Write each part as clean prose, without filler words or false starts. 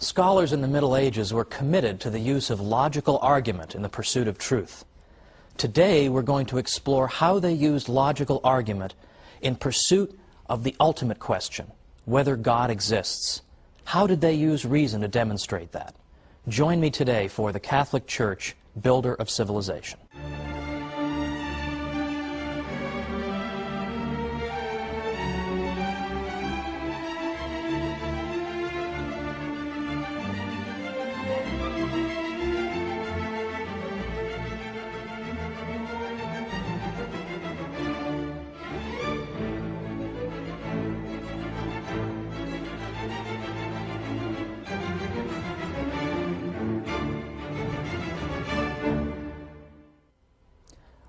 Scholars in the Middle Ages were committed to the use of logical argument in the pursuit of truth. Today, we're going to explore how they used logical argument in pursuit of the ultimate question, whether God exists. How did they use reason to demonstrate that? Join me today for the Catholic Church, Builder of Civilization.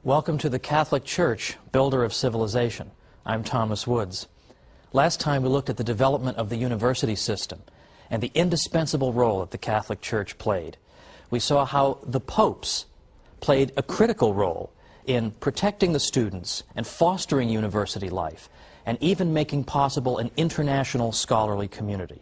Welcome to the Catholic Church, Builder of Civilization. I'm Thomas Woods. Last time we looked at the development of the university system and the indispensable role that the Catholic Church played. We saw how the popes played a critical role in protecting the students and fostering university life and even making possible an international scholarly community.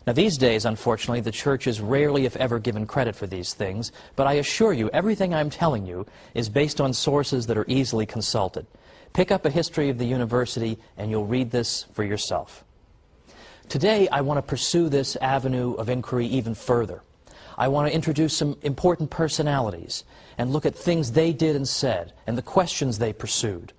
Now these days, unfortunately, the Church is rarely if ever given credit for these things, but I assure you, everything I'm telling you is based on sources that are easily consulted. Pick up a history of the university and you'll read this for yourself. Today, I want to pursue this avenue of inquiry even further. I want to introduce some important personalities and look at things they did and said and the questions they pursued.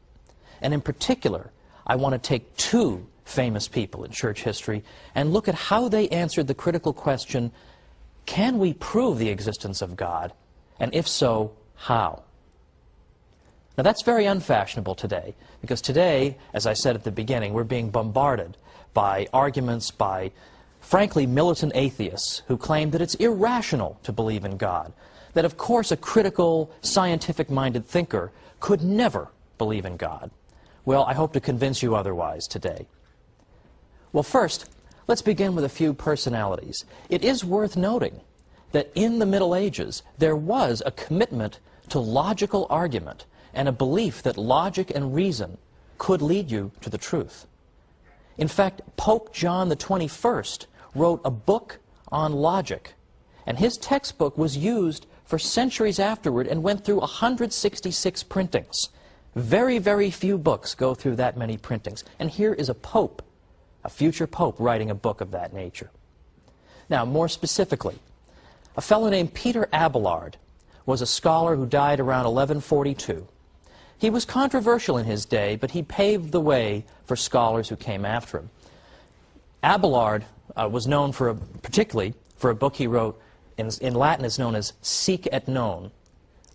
And in particular, I want to take two famous people in church history and look at how they answered the critical question, can we prove the existence of God? And if so, how? Now that's very unfashionable today, because today, as I said at the beginning, we're being bombarded by arguments by, frankly, militant atheists who claim that it's irrational to believe in God, that of course a critical, scientific-minded thinker could never believe in God. Well, I hope to convince you otherwise today. Well, first, let's begin with a few personalities. It is worth noting that in the Middle Ages, there was a commitment to logical argument and a belief that logic and reason could lead you to the truth. In fact, Pope John the 21st wrote a book on logic, and his textbook was used for centuries afterward and went through 166 printings. Very, very few books go through that many printings. And here is a pope, a future pope, writing a book of that nature. Now, more specifically, a fellow named Peter Abelard was a scholar who died around 1142. He was controversial in his day, but he paved the way for scholars who came after him. Abelard was known particularly for a book he wrote, in Latin is known as Sic et Non.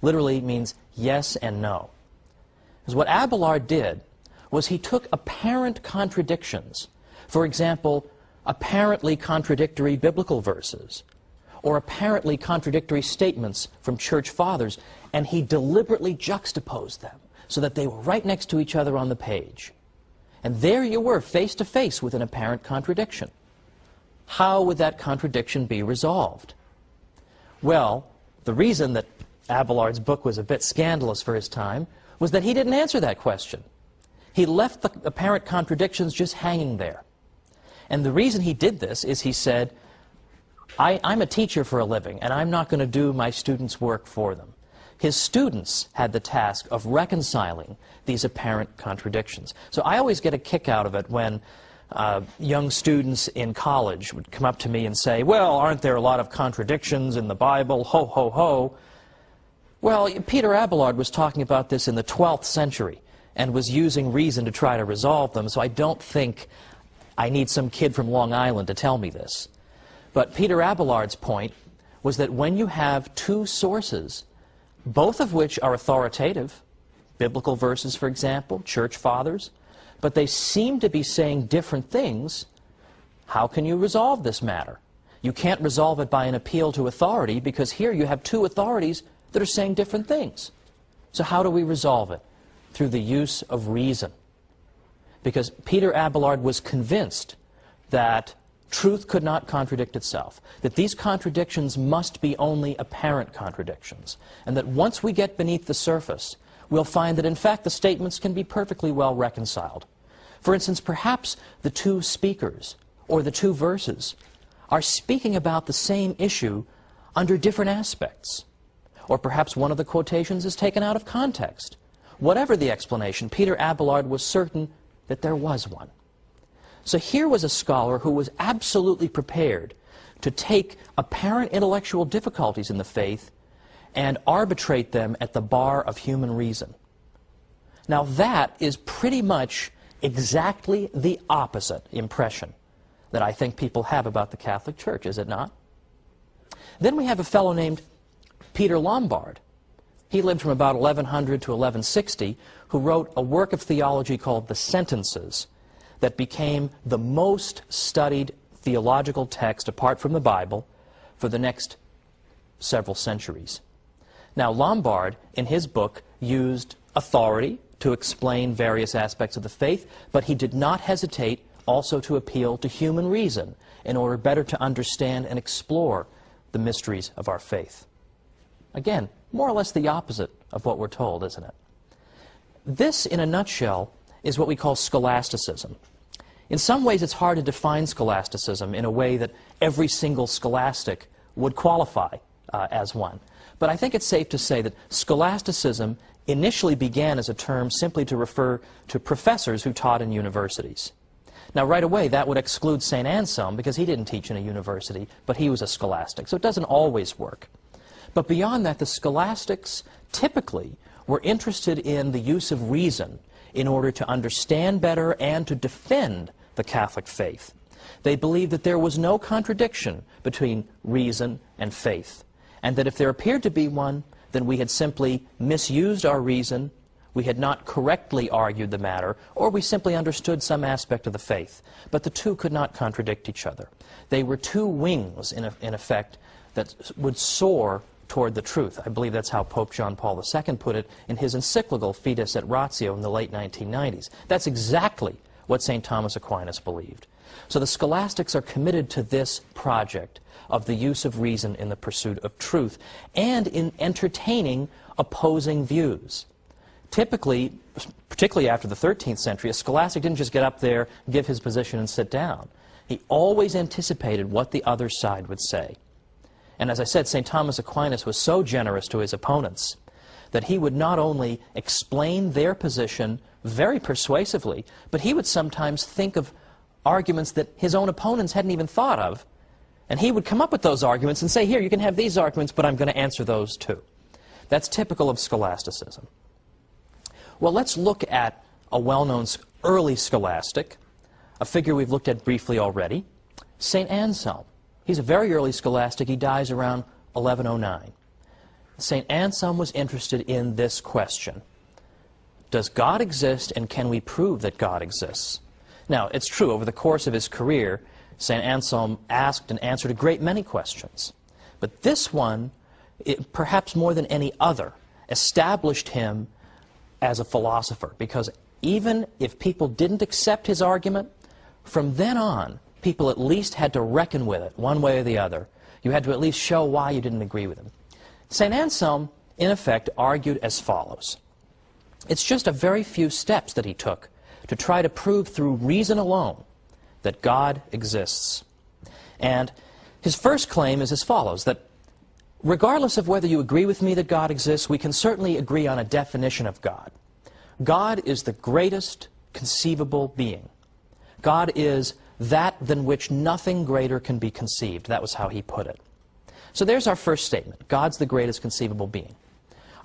Literally means yes and no. Because what Abelard did was he took apparent contradictions, for example, apparently contradictory biblical verses, or apparently contradictory statements from church fathers, and he deliberately juxtaposed them so that they were right next to each other on the page. And there you were, face to face with an apparent contradiction. How would that contradiction be resolved? Well, the reason that Abelard's book was a bit scandalous for his time was that he didn't answer that question. He left the apparent contradictions just hanging there. And the reason he did this is he said, I'm a teacher for a living, and I'm not going to do my students' work for them. His students had the task of reconciling these apparent contradictions. So I always get a kick out of it when young students in college would come up to me and say, well, aren't there a lot of contradictions in the Bible? Ho, ho, ho. Well, Peter Abelard was talking about this in the 12th century and was using reason to try to resolve them, so I don't think I need some kid from Long Island to tell me this. But Peter Abelard's point was that when you have two sources, both of which are authoritative, biblical verses, for example, church fathers, but they seem to be saying different things, how can you resolve this matter? You can't resolve it by an appeal to authority, because here you have two authorities that are saying different things. So how do we resolve it? Through the use of reason. Because Peter Abelard was convinced that truth could not contradict itself, that these contradictions must be only apparent contradictions, and that once we get beneath the surface, we'll find that in fact the statements can be perfectly well reconciled. For instance, perhaps the two speakers or the two verses are speaking about the same issue under different aspects. Or perhaps one of the quotations is taken out of context. Whatever the explanation, Peter Abelard was certain that there was one. So here was a scholar who was absolutely prepared to take apparent intellectual difficulties in the faith and arbitrate them at the bar of human reason. Now that is pretty much exactly the opposite impression that I think people have about the Catholic Church, is it not? Then we have a fellow named Peter Lombard. He lived from about 1100 to 1160, who wrote a work of theology called the Sentences that became the most studied theological text, apart from the Bible, for the next several centuries. Now, Lombard, in his book, used authority to explain various aspects of the faith, but he did not hesitate also to appeal to human reason in order better to understand and explore the mysteries of our faith. Again, more or less the opposite of what we're told, isn't it? This, in a nutshell, is what we call scholasticism. In some ways, it's hard to define scholasticism in a way that every single scholastic would qualify as one. But I think it's safe to say that scholasticism initially began as a term simply to refer to professors who taught in universities. Now, right away, that would exclude St. Anselm, because he didn't teach in a university, but he was a scholastic, so it doesn't always work. But beyond that, the scholastics typically were interested in the use of reason in order to understand better and to defend the Catholic faith. They believed that there was no contradiction between reason and faith, and that if there appeared to be one, then we had simply misused our reason, we had not correctly argued the matter, or we simply understood some aspect of the faith. But the two could not contradict each other. They were two wings, in effect, that would soar toward the truth. I believe that's how Pope John Paul II put it in his encyclical Fides et Ratio in the late 1990s. That's exactly what St. Thomas Aquinas believed. So the scholastics are committed to this project of the use of reason in the pursuit of truth and in entertaining opposing views. Typically, particularly after the 13th century, a scholastic didn't just get up there, give his position, and sit down. He always anticipated what the other side would say. And as I said, St. Thomas Aquinas was so generous to his opponents that he would not only explain their position very persuasively, but he would sometimes think of arguments that his own opponents hadn't even thought of, and he would come up with those arguments and say, here, you can have these arguments, but I'm going to answer those too. That's typical of scholasticism. Well, let's look at a well-known early scholastic, a figure we've looked at briefly already, St. Anselm. He's a very early scholastic. He dies around 1109. St. Anselm was interested in this question: does God exist, and can we prove that God exists? Now, it's true, over the course of his career, St. Anselm asked and answered a great many questions. But this one, perhaps more than any other, established him as a philosopher, because even if people didn't accept his argument, from then on, people at least had to reckon with it one way or the other. You had to at least show why you didn't agree with him. St. Anselm, in effect, argued as follows. It's just a very few steps that he took to try to prove through reason alone that God exists. And his first claim is as follows, that regardless of whether you agree with me that God exists, we can certainly agree on a definition of God. God is the greatest conceivable being. God is that than which nothing greater can be conceived. That was how he put it. So there's our first statement. God's the greatest conceivable being.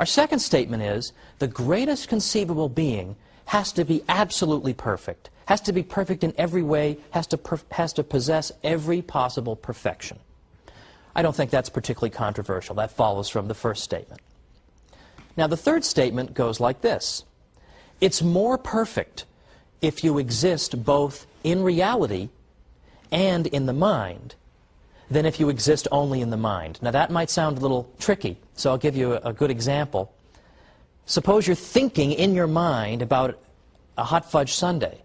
Our second statement is the greatest conceivable being has to be absolutely perfect, has to be perfect in every way, has to possess every possible perfection. I don't think that's particularly controversial. That follows from the first statement. Now, the third statement goes like this. It's more perfect if you exist both in reality and in the mind than if you exist only in the mind. Now, that might sound a little tricky, so I'll give you a good example. Suppose you're thinking in your mind about a hot fudge sundae,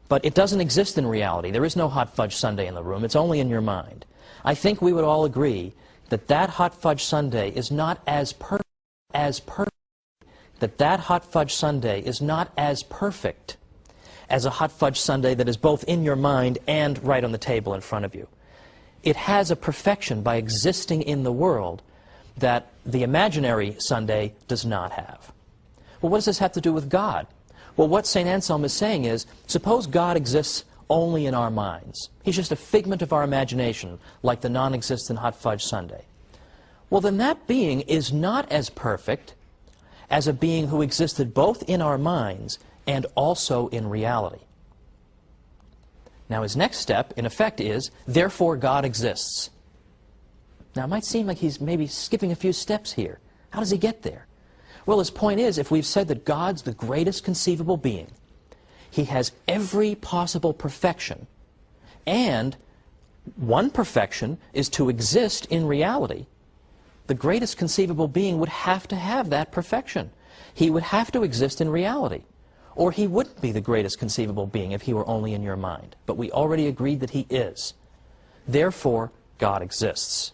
but it doesn't exist in reality. There is no hot fudge sundae in the room. It's only in your mind. I think we would all agree that that hot fudge sundae is not as perfect that hot fudge sundae is not as perfect as a hot fudge sundae that is both in your mind and right on the table in front of you. it has a perfection by existing in the world that the imaginary Sunday does not have. Well, what does this have to do with God? Well, what St. Anselm is saying is, suppose God exists only in our minds. He's just a figment of our imagination, like the non-existent hot fudge sundae. Well, then that being is not as perfect as a being who existed both in our minds and also in reality. Now, his next step, in effect, is, therefore God exists. Now, it might seem like he's maybe skipping a few steps here. How does he get there? Well, his point is, if we've said that God's the greatest conceivable being, he has every possible perfection, and one perfection is to exist in reality, the greatest conceivable being would have to have that perfection. He would have to exist in reality, or he wouldn't be the greatest conceivable being if he were only in your mind. But we already agreed that he is. Therefore, God exists.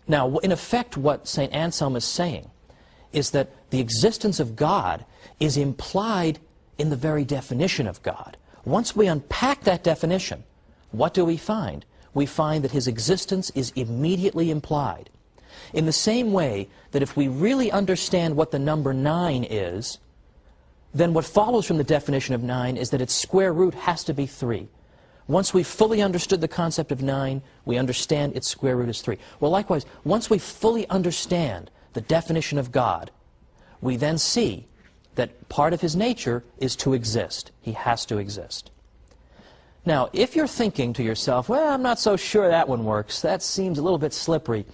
Now, in effect, what St. Anselm is saying is that the existence of God is implied in the very definition of God. Once we unpack that definition, what do we find? We find that his existence is immediately implied. In the same way that if we really understand what the number 9 is, then what follows from the definition of 9 is that its square root has to be 3. Once we've fully understood the concept of 9, we understand its square root is 3. Well, likewise, once we fully understand the definition of God, we then see that part of his nature is to exist. He has to exist. Now, if you're thinking to yourself, well, I'm not so sure that one works, that seems a little bit slippery,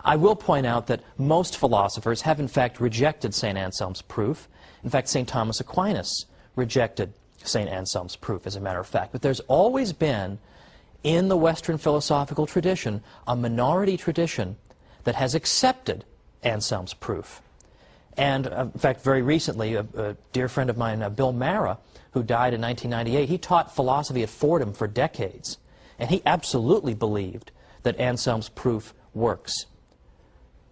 I will point out that most philosophers have in fact rejected St. Anselm's proof. In fact, St. Thomas Aquinas rejected St. Anselm's proof, as a matter of fact. But there's always been, in the Western philosophical tradition, a minority tradition that has accepted Anselm's proof. And, in fact, very recently, a dear friend of mine, Bill Mara, who died in 1998, he taught philosophy at Fordham for decades. And he absolutely believed that Anselm's proof works.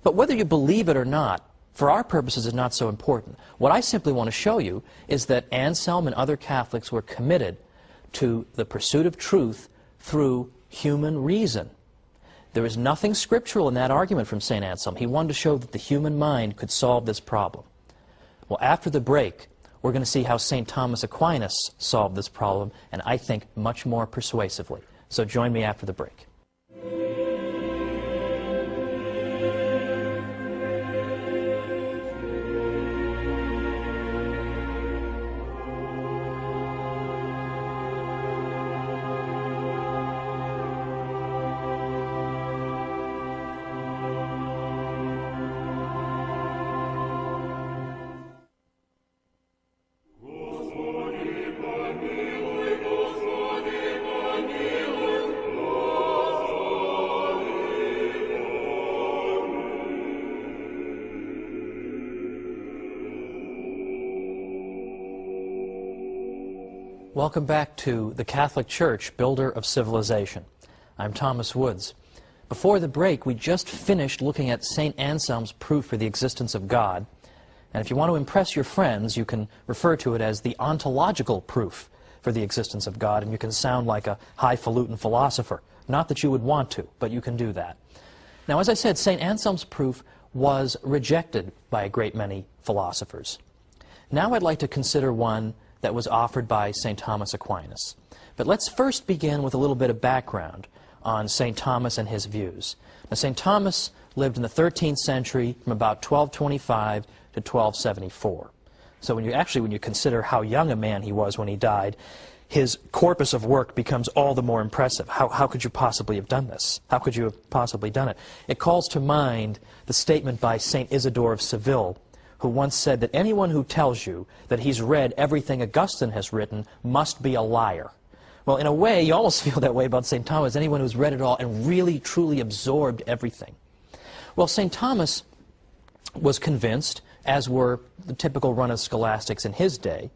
But whether you believe it or not, for our purposes, is not so important. What I simply want to show you is that Anselm and other Catholics were committed to the pursuit of truth through human reason. There is nothing scriptural in that argument from St. Anselm. He wanted to show that the human mind could solve this problem. Well, after the break, we're going to see how St. Thomas Aquinas solved this problem, and I think much more persuasively. So join me after the break. Welcome back to the Catholic Church, Builder of Civilization. I'm Thomas Woods. Before the break, we just finished looking at St. Anselm's proof for the existence of God. And if you want to impress your friends, you can refer to it as the ontological proof for the existence of God, and you can sound like a highfalutin philosopher. Not that you would want to, but you can do that. Now, as I said, St. Anselm's proof was rejected by a great many philosophers. Now I'd like to consider one that was offered by St. Thomas Aquinas. But let's first begin with a little bit of background on St. Thomas and his views. Now, St. Thomas lived in the 13th century from about 1225 to 1274. So when you consider how young a man he was when he died, his corpus of work becomes all the more impressive. How could you possibly have done this? How could you have possibly done it? It calls to mind the statement by St. Isidore of Seville, who once said that anyone who tells you that he's read everything Augustine has written must be a liar. Well, in a way, you almost feel that way about St. Thomas, anyone who's read it all and really, truly absorbed everything. Well, St. Thomas was convinced, as were the typical run of scholastics in his day,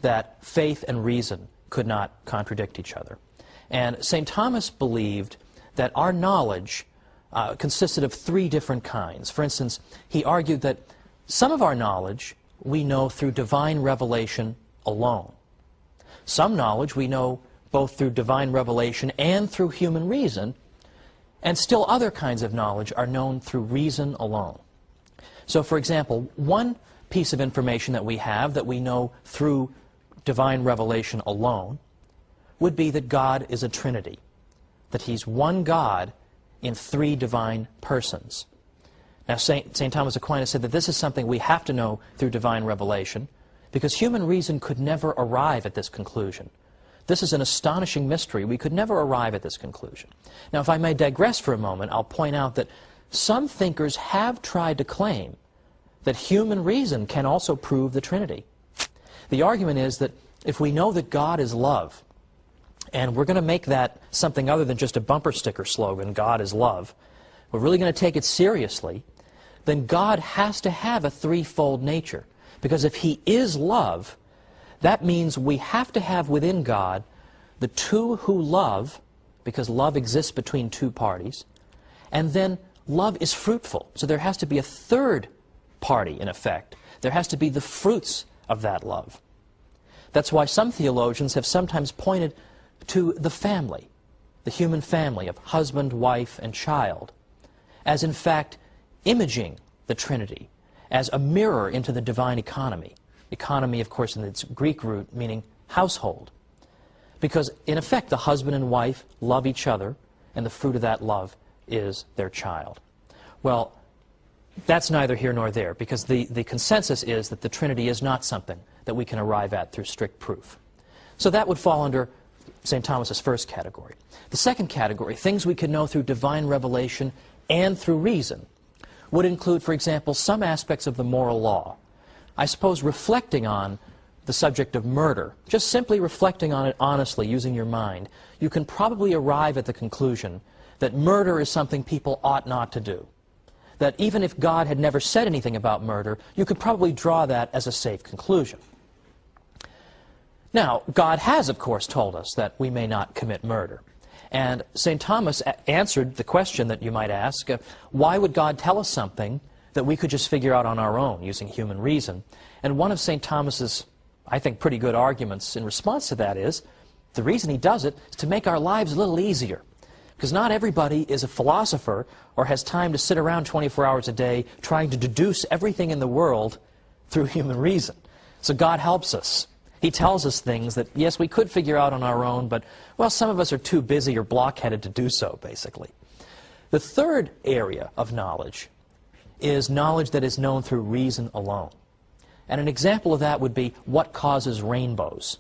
that faith and reason could not contradict each other. And St. Thomas believed that our knowledge consisted of 3 different kinds. For instance, he argued that some of our knowledge we know through divine revelation alone. Some knowledge we know both through divine revelation and through human reason, and still other kinds of knowledge are known through reason alone. So, for example, one piece of information that we have that we know through divine revelation alone would be that God is a Trinity, that He's one God in three divine persons. Now, St. Thomas Aquinas said that this is something we have to know through divine revelation because human reason could never arrive at this conclusion. This is an astonishing mystery. We could never arrive at this conclusion. Now, if I may digress for a moment, I'll point out that some thinkers have tried to claim that human reason can also prove the Trinity. The argument is that if we know that God is love, and we're going to make that something other than just a bumper sticker slogan, God is love, we're really going to take it seriously, then God has to have a threefold nature. Because if He is love, that means we have to have within God the two who love, because love exists between two parties, and then love is fruitful. So there has to be a third party, in effect. There has to be the fruits of that love. That's why some theologians have sometimes pointed to the family, the human family of husband, wife, and child, as in fact imaging the Trinity, as a mirror into the divine economy. Economy, of course, in its Greek root, meaning household. Because, in effect, the husband and wife love each other, and the fruit of that love is their child. Well, that's neither here nor there, because the consensus is that the Trinity is not something that we can arrive at through strict proof. So that would fall under St. Thomas's first category. The second category, things we can know through divine revelation and through reason, would include, for example, some aspects of the moral law. I suppose reflecting on the subject of murder, just simply reflecting on it honestly, using your mind, you can probably arrive at the conclusion that murder is something people ought not to do. That even if God had never said anything about murder, you could probably draw that as a safe conclusion. Now, God has, of course, told us that we may not commit murder. And St. Thomas answered the question that you might ask, why would God tell us something that we could just figure out on our own using human reason? And one of St. Thomas's, I think, pretty good arguments in response to that is, the reason he does it is to make our lives a little easier. Because not everybody is a philosopher or has time to sit around 24 hours a day trying to deduce everything in the world through human reason. So God helps us. He tells us things that, yes, we could figure out on our own, but, well, some of us are too busy or blockheaded to do so, basically. The third area of knowledge is knowledge that is known through reason alone. And an example of that would be what causes rainbows.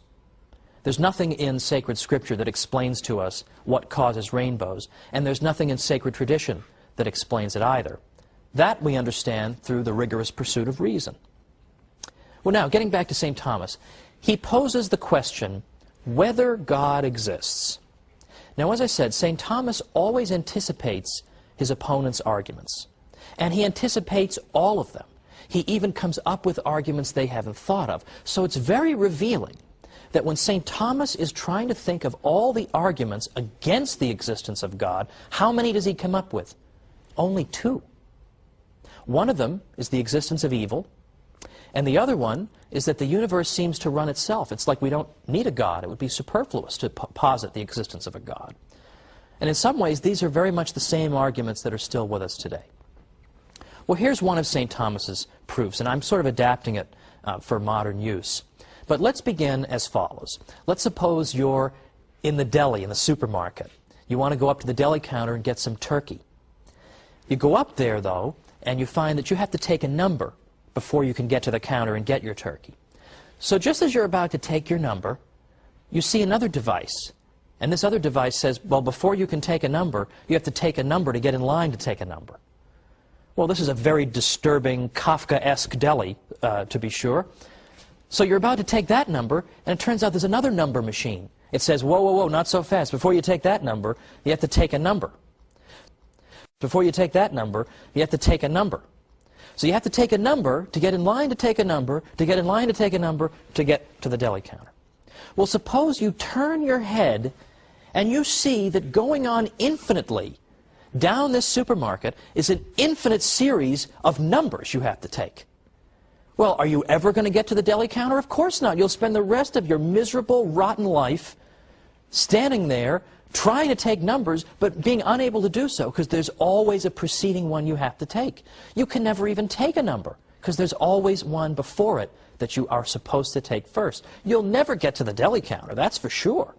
There's nothing in sacred scripture that explains to us what causes rainbows, and there's nothing in sacred tradition that explains it either. That we understand through the rigorous pursuit of reason. Well, now, getting back to St. Thomas, he poses the question whether God exists. Now, as I said, St. Thomas always anticipates his opponent's arguments, and he anticipates all of them. He even comes up with arguments they haven't thought of. So it's very revealing that when St. Thomas is trying to think of all the arguments against the existence of God, how many does he come up with? Only two. One of them is the existence of evil, and the other one is that the universe seems to run itself. It's like we don't need a God. It would be superfluous to posit the existence of a God. And in some ways, these are very much the same arguments that are still with us today. Well, here's one of St. Thomas's proofs, and I'm sort of adapting it for modern use. But let's begin as follows. Let's suppose you're in the deli, in the supermarket. You want to go up to the deli counter and get some turkey. You go up there, though, and you find that you have to take a number before you can get to the counter and get your turkey. So just as you're about to take your number, you see another device. And this other device says, well, before you can take a number, you have to take a number to get in line to take a number. Well, this is a very disturbing, Kafka-esque deli, to be sure. So you're about to take that number, and it turns out there's another number machine. It says, whoa, whoa, whoa, not so fast. Before you take that number, you have to take a number. Before you take that number, you have to take a number. So you have to take a number to get in line to take a number, to get in line to take a number, to get to the deli counter. Well, suppose you turn your head and you see that going on infinitely down this supermarket is an infinite series of numbers you have to take. Well, are you ever going to get to the deli counter? Of course not. You'll spend the rest of your miserable, rotten life standing there trying to take numbers, but being unable to do so because there's always a preceding one you have to take. You can never even take a number because there's always one before it that you are supposed to take first. You'll never get to the deli counter, that's for sure.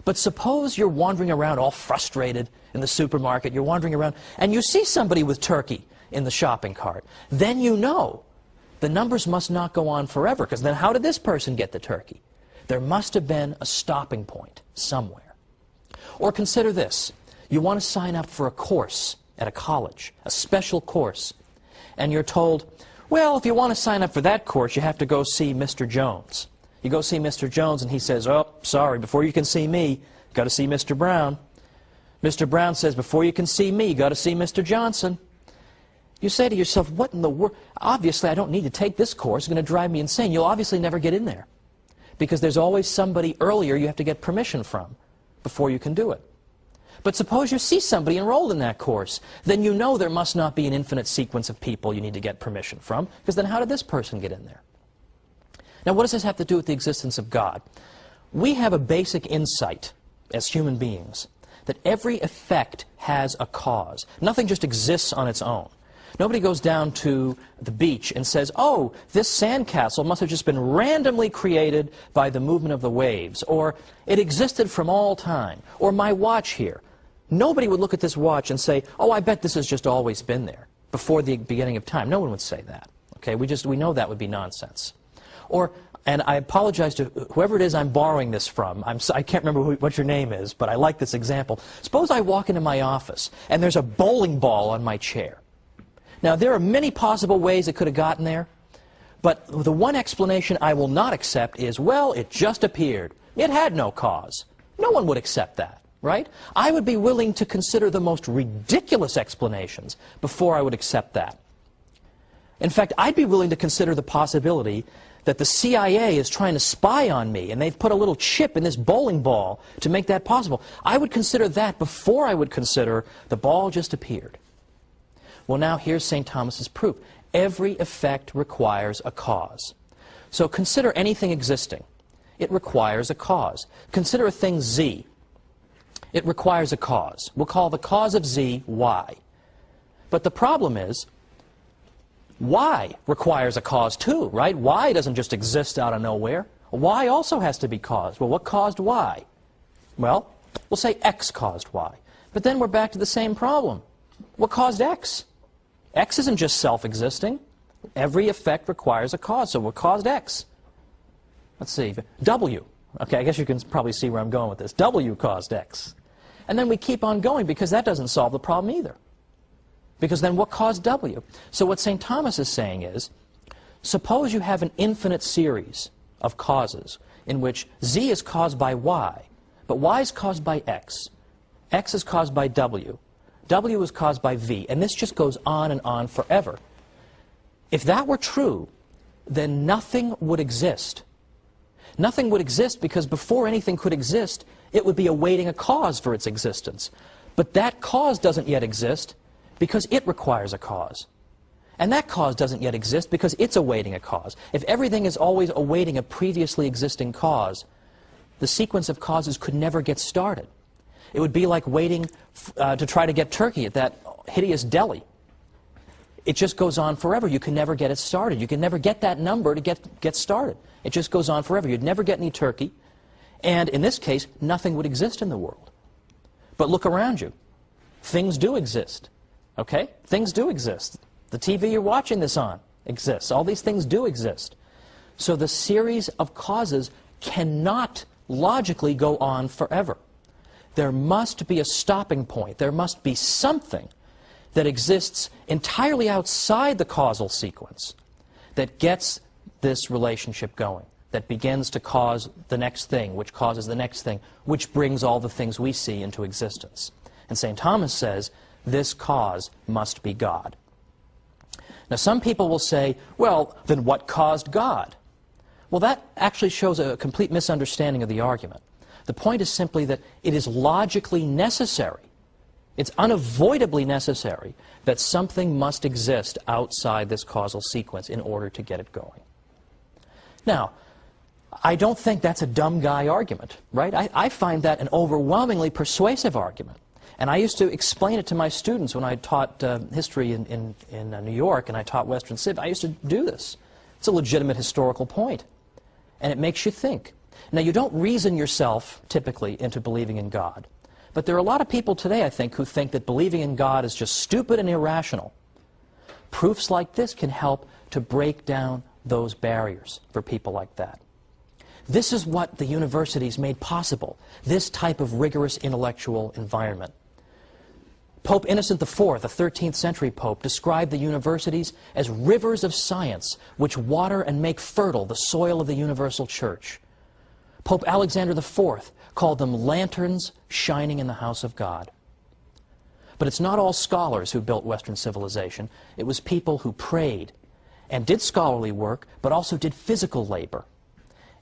But suppose you're wandering around all frustrated in the supermarket, you're wandering around, and you see somebody with turkey in the shopping cart. Then you know the numbers must not go on forever, because then how did this person get the turkey? There must have been a stopping point somewhere. Or consider this. You want to sign up for a course at a college, a special course, and you're told, well, if you want to sign up for that course, you have to go see Mr. Jones. You go see Mr. Jones, and he says, oh, sorry, before you can see me, you've got to see Mr. Brown. Mr. Brown says, before you can see me, you've got to see Mr. Johnson. You say to yourself, what in the world? Obviously, I don't need to take this course. It's going to drive me insane. You'll obviously never get in there because there's always somebody earlier you have to get permission from before you can do it. But suppose you see somebody enrolled in that course. Then you know there must not be an infinite sequence of people you need to get permission from, because then how did this person get in there? Now, what does this have to do with the existence of God? We have a basic insight as human beings that every effect has a cause. Nothing just exists on its own. Nobody goes down to the beach and says, oh, this sandcastle must have just been randomly created by the movement of the waves, or it existed from all time, or my watch here. Nobody would look at this watch and say, oh, I bet this has just always been there before the beginning of time. No one would say that. Okay, we know that would be nonsense. Or, and I apologize to whoever it is I'm borrowing this from. I can't remember what your name is, but I like this example. Suppose I walk into my office and there's a bowling ball on my chair. Now, there are many possible ways it could have gotten there, but the one explanation I will not accept is, well, it just appeared. It had no cause. No one would accept that, right? I would be willing to consider the most ridiculous explanations before I would accept that. In fact, I'd be willing to consider the possibility that the CIA is trying to spy on me, and they've put a little chip in this bowling ball to make that possible. I would consider that before I would consider the ball just appeared. Well, now here's St. Thomas's proof. Every effect requires a cause. So consider anything existing. It requires a cause. Consider a thing Z. It requires a cause. We'll call the cause of Z Y. But the problem is, Y requires a cause too, right? Y doesn't just exist out of nowhere. Y also has to be caused. Well, what caused Y? Well, we'll say X caused Y. But then we're back to the same problem. What caused X? X isn't just self-existing. Every effect requires a cause. So what caused X? Let's see. W. Okay, I guess you can probably see where I'm going with this. W caused X. And then we keep on going because that doesn't solve the problem either. Because then what caused W? So what St. Thomas is saying is, suppose you have an infinite series of causes in which Z is caused by Y, but Y is caused by X. X is caused by W. W is caused by V, and this just goes on and on forever. If that were true, then nothing would exist. Nothing would exist because before anything could exist, it would be awaiting a cause for its existence. But that cause doesn't yet exist because it requires a cause. And that cause doesn't yet exist because it's awaiting a cause. If everything is always awaiting a previously existing cause, the sequence of causes could never get started. It would be like waiting to try to get turkey at that hideous deli. It just goes on forever. You can never get it started. You can never get that number to get started. It just goes on forever. You'd never get any turkey. And in this case, nothing would exist in the world. But look around you. Things do exist. Okay? Things do exist. The TV you're watching this on exists. All these things do exist. So the series of causes cannot logically go on forever. There must be a stopping point. There must be something that exists entirely outside the causal sequence that gets this relationship going, that begins to cause the next thing, which causes the next thing, which brings all the things we see into existence. And St. Thomas says, this cause must be God. Now, some people will say, well, then what caused God? Well, that actually shows a complete misunderstanding of the argument. The point is simply that it is logically necessary, it's unavoidably necessary, that something must exist outside this causal sequence in order to get it going. Now, I don't think that's a dumb guy argument, right? I find that an overwhelmingly persuasive argument. And I used to explain it to my students when I taught history in New York and I taught Western Civ. I used to do this. It's a legitimate historical point. And it makes you think. Now, you don't reason yourself, typically, into believing in God. But there are a lot of people today, I think, who think that believing in God is just stupid and irrational. Proofs like this can help to break down those barriers for people like that. This is what the universities made possible, this type of rigorous intellectual environment. Pope Innocent IV, a 13th century pope, described the universities as rivers of science which water and make fertile the soil of the universal church. Pope Alexander IV called them lanterns shining in the house of God. But it's not all scholars who built Western civilization. It was people who prayed and did scholarly work, but also did physical labor.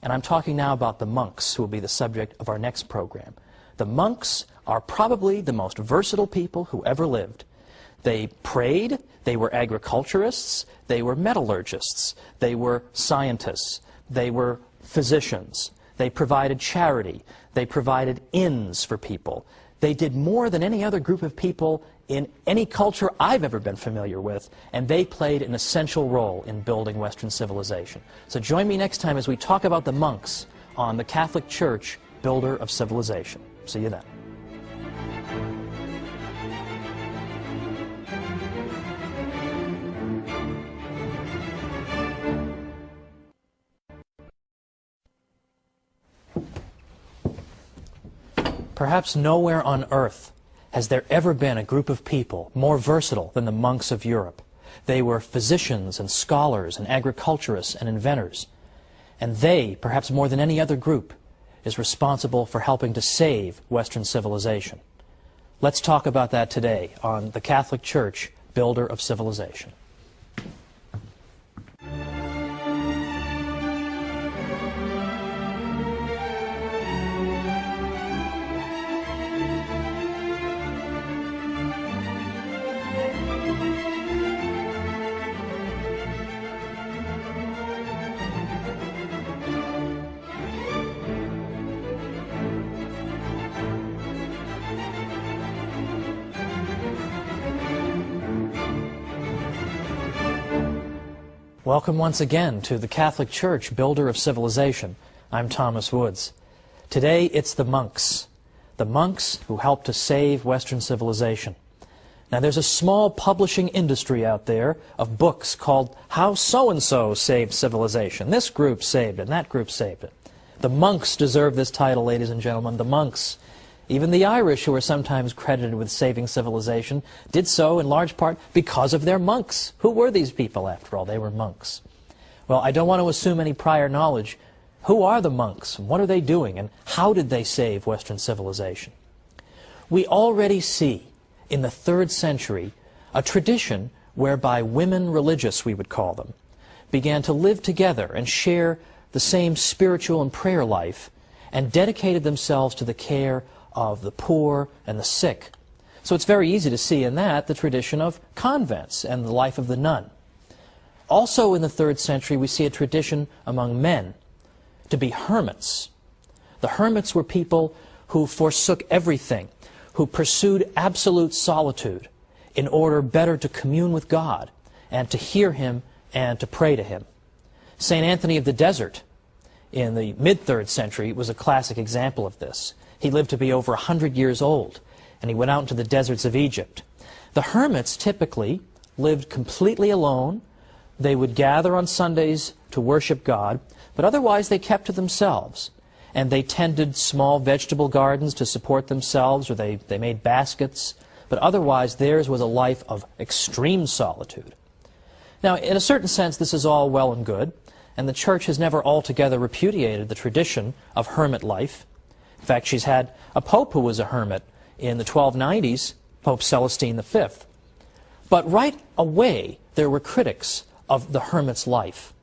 And I'm talking now about the monks, who will be the subject of our next program. The monks are probably the most versatile people who ever lived. They prayed, they were agriculturists, they were metallurgists, they were scientists, they were physicians, they provided charity, they provided inns for people. They did more than any other group of people in any culture I've ever been familiar with, and they played an essential role in building Western civilization. So join me next time as we talk about the monks on the Catholic Church, builder of civilization. See you then. Perhaps nowhere on earth has there ever been a group of people more versatile than the monks of Europe. They were physicians and scholars and agriculturists and inventors. And they, perhaps more than any other group, is responsible for helping to save Western civilization. Let's talk about that today on the Catholic Church, builder of civilization. Welcome once again to the Catholic Church, builder of civilization. I'm Thomas Woods. Today it's the monks who helped to save Western civilization. Now there's a small publishing industry out there of books called How So-and-so Saved Civilization. This group saved it, and that group saved it. The monks deserve this title, ladies and gentlemen, the monks. Even the Irish, who are sometimes credited with saving civilization, did so in large part because of their monks. Who were these people, after all? They were monks. Well, I don't want to assume any prior knowledge. Who are the monks? What are they doing? And how did they save Western civilization? We already see in the 3rd century a tradition whereby women religious, we would call them, began to live together and share the same spiritual and prayer life and dedicated themselves to the care of the poor and the sick. So it's very easy to see in that the tradition of convents and the life of the nun. Also in the 3rd century we see a tradition among men to be hermits. The hermits were people who forsook everything, who pursued absolute solitude in order better to commune with God and to hear Him and to pray to Him. St. Anthony of the Desert in the mid-3rd century was a classic example of this. He lived to be over 100 years old, and he went out into the deserts of Egypt. The hermits typically lived completely alone. They would gather on Sundays to worship God, but otherwise they kept to themselves. And they tended small vegetable gardens to support themselves, or they made baskets, but otherwise theirs was a life of extreme solitude. Now, in a certain sense, this is all well and good, and the Church has never altogether repudiated the tradition of hermit life. In fact, she's had a pope who was a hermit in the 1290s, Pope Celestine V. But right away, there were critics of the hermit's life,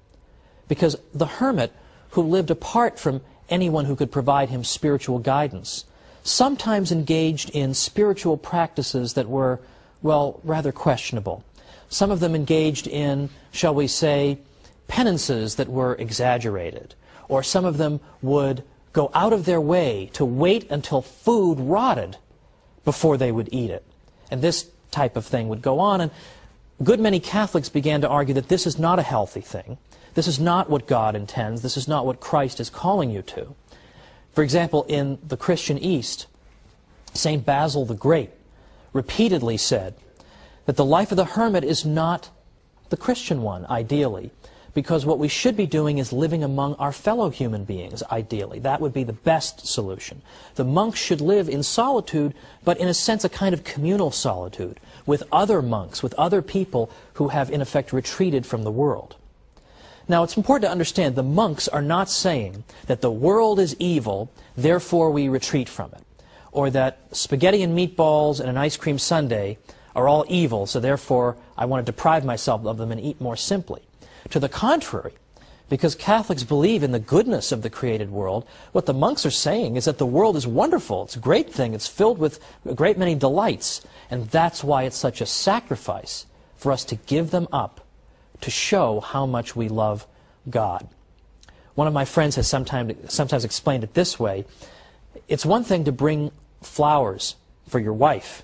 because the hermit, who lived apart from anyone who could provide him spiritual guidance, sometimes engaged in spiritual practices that were, well, rather questionable. Some of them engaged in, shall we say, penances that were exaggerated, or some of them would go out of their way to wait until food rotted before they would eat it. And this type of thing would go on, and a good many Catholics began to argue that this is not a healthy thing. This is not what God intends. This is not what Christ is calling you to. For example, in the Christian East, St. Basil the Great repeatedly said that the life of the hermit is not the Christian one, ideally, because what we should be doing is living among our fellow human beings, ideally. That would be the best solution. The monks should live in solitude, but in a sense a kind of communal solitude, with other monks, with other people who have in effect retreated from the world. Now it's important to understand the monks are not saying that the world is evil, therefore we retreat from it, or that spaghetti and meatballs and an ice cream sundae are all evil, so therefore I want to deprive myself of them and eat more simply. To the contrary, because Catholics believe in the goodness of the created world, what the monks are saying is that the world is wonderful, it's a great thing, it's filled with a great many delights, and that's why it's such a sacrifice for us to give them up to show how much we love God. One of my friends has sometimes explained it this way: it's one thing to bring flowers for your wife.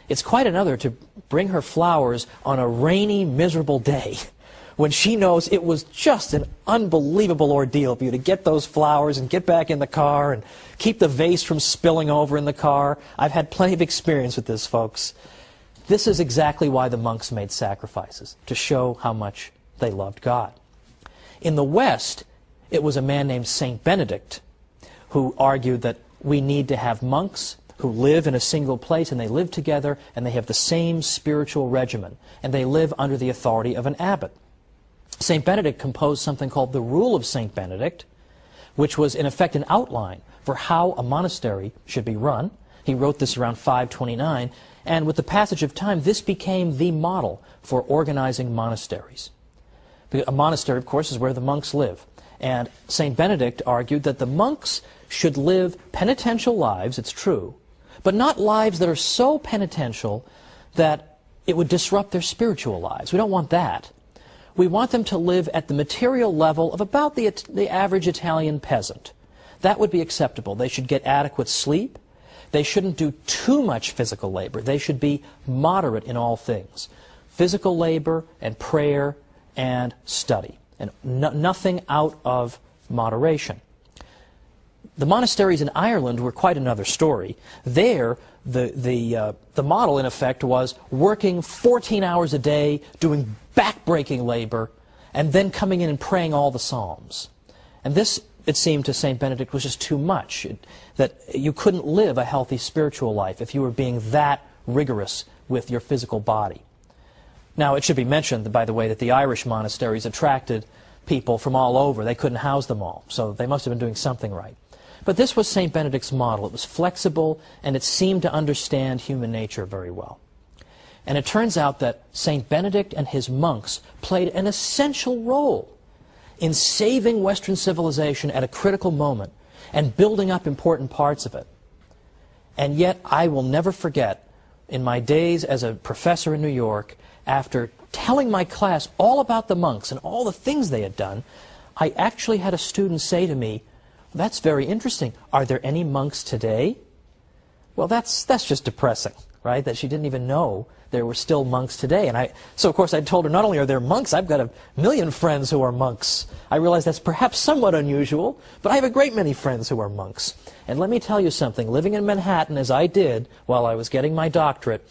It's quite another to bring her flowers on a rainy, miserable day when she knows it was just an unbelievable ordeal for you to get those flowers and get back in the car and keep the vase from spilling over in the car. I've had plenty of experience with this, folks. This is exactly why the monks made sacrifices, to show how much they loved God. In the West, it was a man named Saint Benedict who argued that we need to have monks who live in a single place, and they live together, and they have the same spiritual regimen, and they live under the authority of an abbot. St. Benedict composed something called the Rule of St. Benedict, which was in effect an outline for how a monastery should be run. He wrote this around 529, and with the passage of time, this became the model for organizing monasteries. A monastery, of course, is where the monks live. And St. Benedict argued that the monks should live penitential lives, it's true, but not lives that are so penitential that it would disrupt their spiritual lives. We don't want that. We want them to live at the material level of about the average Italian peasant. That would be acceptable. They should get adequate sleep. They shouldn't do too much physical labor. They should be moderate in all things. Physical labor and prayer and study, and nothing out of moderation. The monasteries in Ireland were quite another story. There, the model, in effect, was working 14 hours a day, doing back-breaking labor, and then coming in and praying all the psalms. And this, it seemed to St. Benedict, was just too much, that you couldn't live a healthy spiritual life if you were being that rigorous with your physical body. Now, it should be mentioned, by the way, that the Irish monasteries attracted people from all over. They couldn't house them all, so they must have been doing something right. But this was St. Benedict's model. It was flexible, and it seemed to understand human nature very well. And it turns out that St. Benedict and his monks played an essential role in saving Western civilization at a critical moment and building up important parts of it. And yet, I will never forget, in my days as a professor in New York, after telling my class all about the monks and all the things they had done, I actually had a student say to me, "That's very interesting. Are there any monks today?" Well, that's just depressing, right? That she didn't even know there were still monks today. And so of course I told her, not only are there monks, I've got 1,000,000 friends who are monks. I realize that's perhaps somewhat unusual, but I have a great many friends who are monks. And let me tell you something, living in Manhattan as I did while I was getting my doctorate,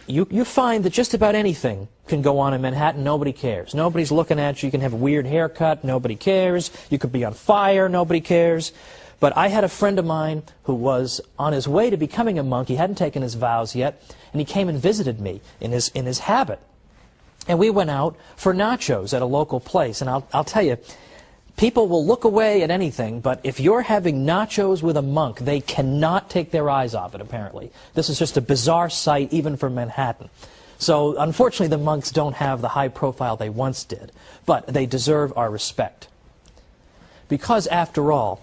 you find that just about anything can go on in Manhattan. Nobody cares. Nobody's looking at you. You can have a weird haircut. Nobody cares. You could be on fire. Nobody cares. But I had a friend of mine who was on his way to becoming a monk. He hadn't taken his vows yet, and he came and visited me in his habit. And we went out for nachos at a local place. And I'll tell you, people will look away at anything, but if you're having nachos with a monk, they cannot take their eyes off it, apparently. This is just a bizarre sight, even for Manhattan. So, unfortunately, the monks don't have the high profile they once did, but they deserve our respect. Because, after all,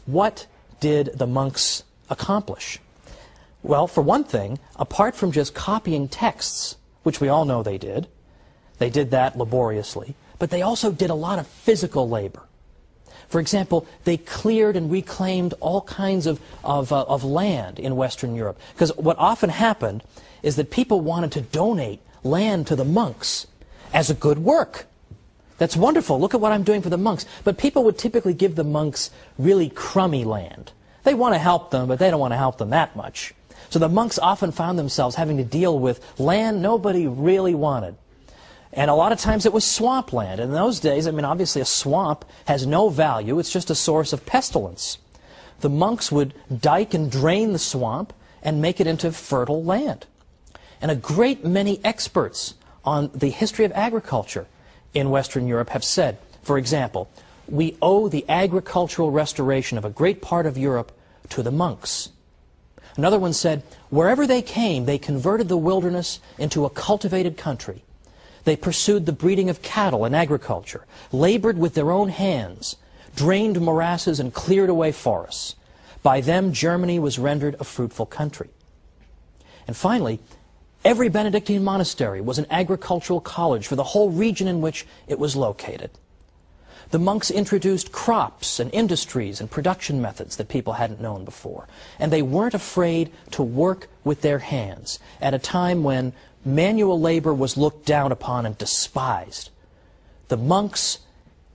what did the monks accomplish? Well, for one thing, apart from just copying texts, which we all know they did that laboriously, but they also did a lot of physical labor. For example, they cleared and reclaimed all kinds of land in Western Europe. Because what often happened is that people wanted to donate land to the monks as a good work. That's wonderful. Look at what I'm doing for the monks. But people would typically give the monks really crummy land. They want to help them, but they don't want to help them that much. So the monks often found themselves having to deal with land nobody really wanted. And a lot of times it was swampland. In those days, I mean, obviously a swamp has no value. It's just a source of pestilence. The monks would dike and drain the swamp and make it into fertile land. And a great many experts on the history of agriculture in Western Europe have said, for example, we owe the agricultural restoration of a great part of Europe to the monks. Another one said, wherever they came, they converted the wilderness into a cultivated country. They pursued the breeding of cattle and agriculture, labored with their own hands, drained morasses and cleared away forests. By them, Germany was rendered a fruitful country. And finally, every Benedictine monastery was an agricultural college for the whole region in which it was located. The monks introduced crops and industries and production methods that people hadn't known before. And they weren't afraid to work with their hands at a time when manual labor was looked down upon and despised. The monks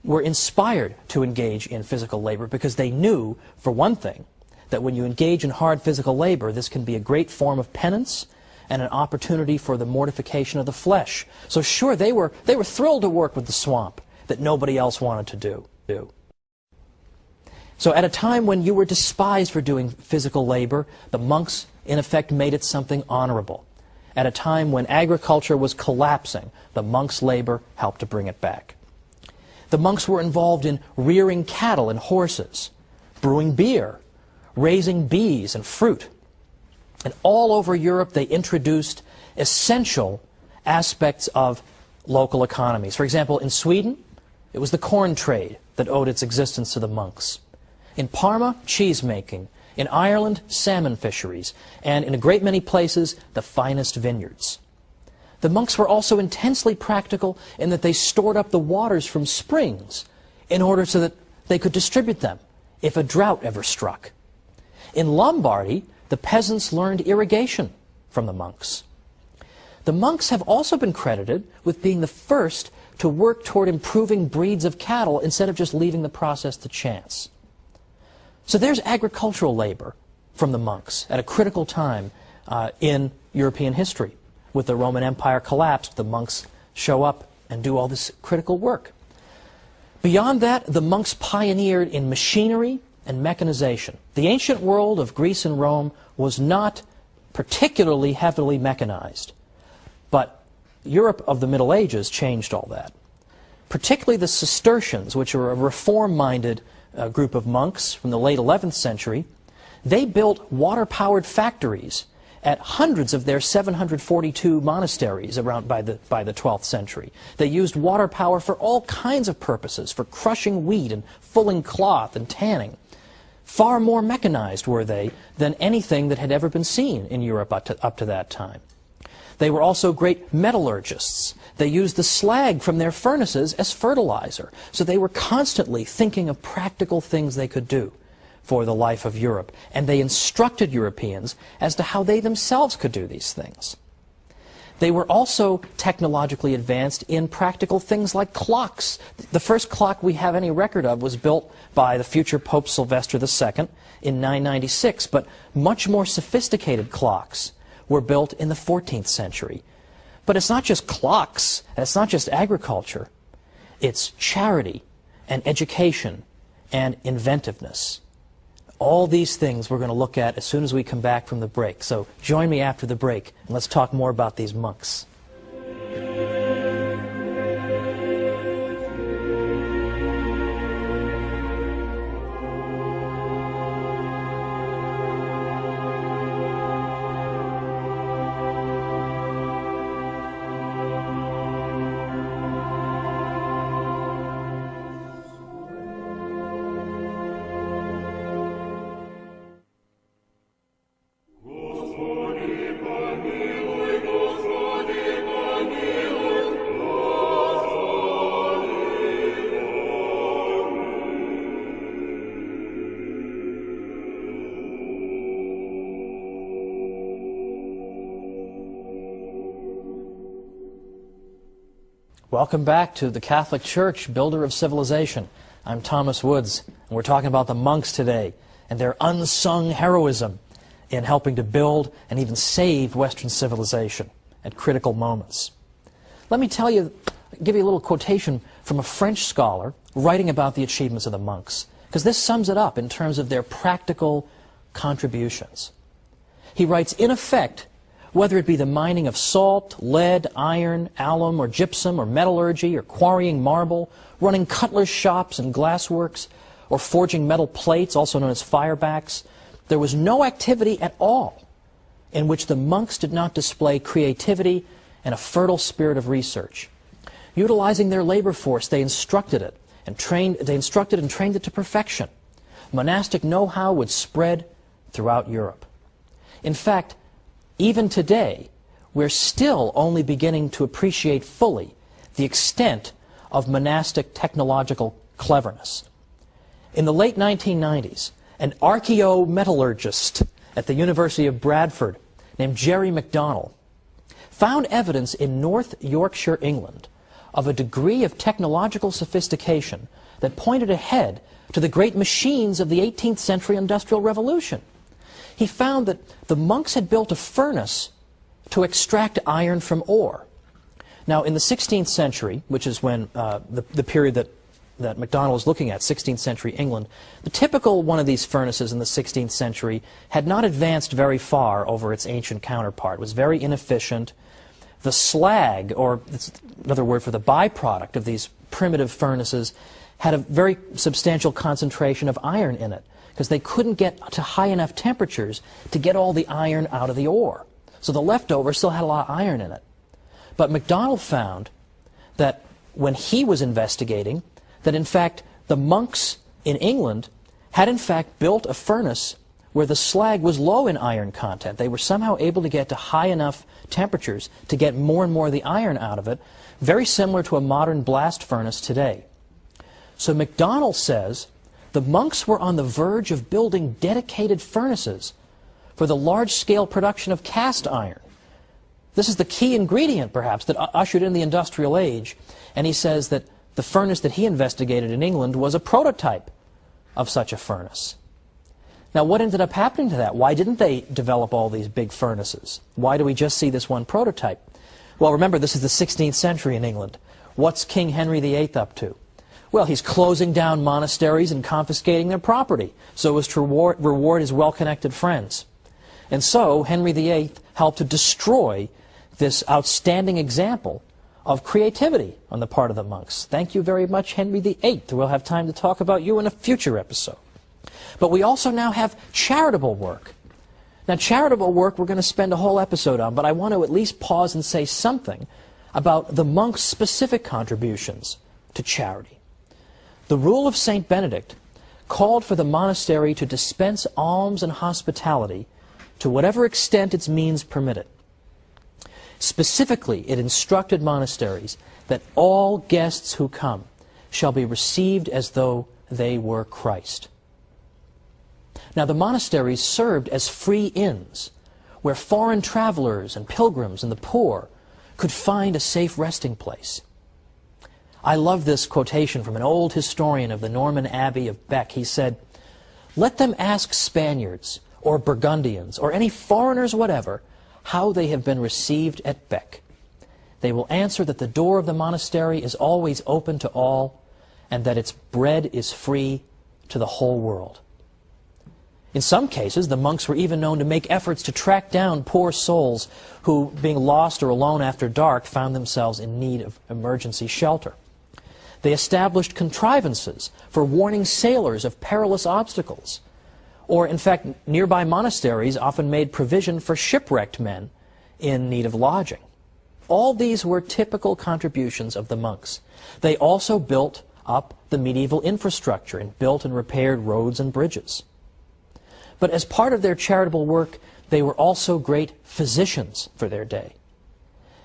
were inspired to engage in physical labor because they knew, for one thing, that when you engage in hard physical labor, this can be a great form of penance and an opportunity for the mortification of the flesh. So sure, they were thrilled to work with the swamp that nobody else wanted to do. So at a time when you were despised for doing physical labor, the monks, in effect, made it something honorable. At a time when agriculture was collapsing, the monks' labor helped to bring it back. The monks were involved in rearing cattle and horses, brewing beer, raising bees and fruit. And all over Europe, they introduced essential aspects of local economies. For example, in Sweden, it was the corn trade that owed its existence to the monks. In Parma, cheese making. In Ireland, salmon fisheries. And in a great many places, the finest vineyards. The monks were also intensely practical in that they stored up the waters from springs in order so that they could distribute them if a drought ever struck. In Lombardy, the peasants learned irrigation from the monks. The monks have also been credited with being the first to work toward improving breeds of cattle instead of just leaving the process to chance. So there's agricultural labor from the monks at a critical time in European history. With the Roman Empire collapsed, the monks show up and do all this critical work. Beyond that, the monks pioneered in machinery and mechanization. The ancient world of Greece and Rome was not particularly heavily mechanized, but Europe of the Middle Ages changed all that. Particularly the Cistercians, which are a reform-minded group of monks from the late 11th century, they built water-powered factories at hundreds of their 742 monasteries around by the 12th century. They used water power for all kinds of purposes, for crushing wheat and fulling cloth and tanning. Far more mechanized were they than anything that had ever been seen in Europe up to that time. They were also great metallurgists. They used the slag from their furnaces as fertilizer. So they were constantly thinking of practical things they could do for the life of Europe. And they instructed Europeans as to how they themselves could do these things. They were also technologically advanced in practical things like clocks. The first clock we have any record of was built by the future Pope Sylvester II in 996, but much more sophisticated clocks were built in the 14th century. But it's not just clocks, and it's not just agriculture. It's charity and education and inventiveness. All these things we're going to look at as soon as we come back from the break. So join me after the break, and let's talk more about these monks. Господи, Welcome back to the Catholic Church, Builder of Civilization. I'm Thomas Woods, and we're talking about the monks today and their unsung heroism in helping to build and even save Western civilization at critical moments. Let me give you a little quotation from a French scholar writing about the achievements of the monks, because this sums it up in terms of their practical contributions. He writes, in effect, whether it be the mining of salt, lead, iron, alum, or gypsum, or metallurgy, or quarrying marble, running cutler's shops and glassworks, or forging metal plates, also known as firebacks, there was no activity at all in which the monks did not display creativity and a fertile spirit of research. Utilizing their labor force, they instructed and trained it to perfection. Monastic know-how would spread throughout Europe. In fact, even today, we're still only beginning to appreciate fully the extent of monastic technological cleverness. In the late 1990s, an archaeometallurgist at the University of Bradford named Jerry MacDonald found evidence in North Yorkshire, England, of a degree of technological sophistication that pointed ahead to the great machines of the 18th century Industrial Revolution. He found that the monks had built a furnace to extract iron from ore. Now, in the 16th century, which is when the period that MacDonald is looking at, 16th century England, the typical one of these furnaces in the 16th century had not advanced very far over its ancient counterpart. It was very inefficient. The slag, or it's another word for the byproduct of these primitive furnaces, had a very substantial concentration of iron in it, because they couldn't get to high enough temperatures to get all the iron out of the ore. So the leftover still had a lot of iron in it. But MacDonald found that when he was investigating, that in fact the monks in England had in fact built a furnace where the slag was low in iron content. They were somehow able to get to high enough temperatures to get more and more of the iron out of it, very similar to a modern blast furnace today. So MacDonald says the monks were on the verge of building dedicated furnaces for the large-scale production of cast iron. This is the key ingredient, perhaps, that ushered in the industrial age. And he says that the furnace that he investigated in England was a prototype of such a furnace. Now, what ended up happening to that? Why didn't they develop all these big furnaces? Why do we just see this one prototype? Well, remember, this is the 16th century in England. What's King Henry VIII up to? Well, he's closing down monasteries and confiscating their property so as to reward his well-connected friends. And so Henry VIII helped to destroy this outstanding example of creativity on the part of the monks. Thank you very much, Henry VIII. We'll have time to talk about you in a future episode. But we also now have charitable work. Now, charitable work we're going to spend a whole episode on, but I want to at least pause and say something about the monks' specific contributions to charity. The rule of St. Benedict called for the monastery to dispense alms and hospitality to whatever extent its means permitted. Specifically, it instructed monasteries that all guests who come shall be received as though they were Christ. Now, the monasteries served as free inns where foreign travelers and pilgrims and the poor could find a safe resting place. I love this quotation from an old historian of the Norman Abbey of Bec. He said, "Let them ask Spaniards or Burgundians or any foreigners whatever how they have been received at Bec. They will answer that the door of the monastery is always open to all and that its bread is free to the whole world." In some cases, the monks were even known to make efforts to track down poor souls who, being lost or alone after dark, found themselves in need of emergency shelter. They established contrivances for warning sailors of perilous obstacles. Or, in fact, nearby monasteries often made provision for shipwrecked men in need of lodging. All these were typical contributions of the monks. They also built up the medieval infrastructure and built and repaired roads and bridges. But as part of their charitable work, they were also great physicians for their day.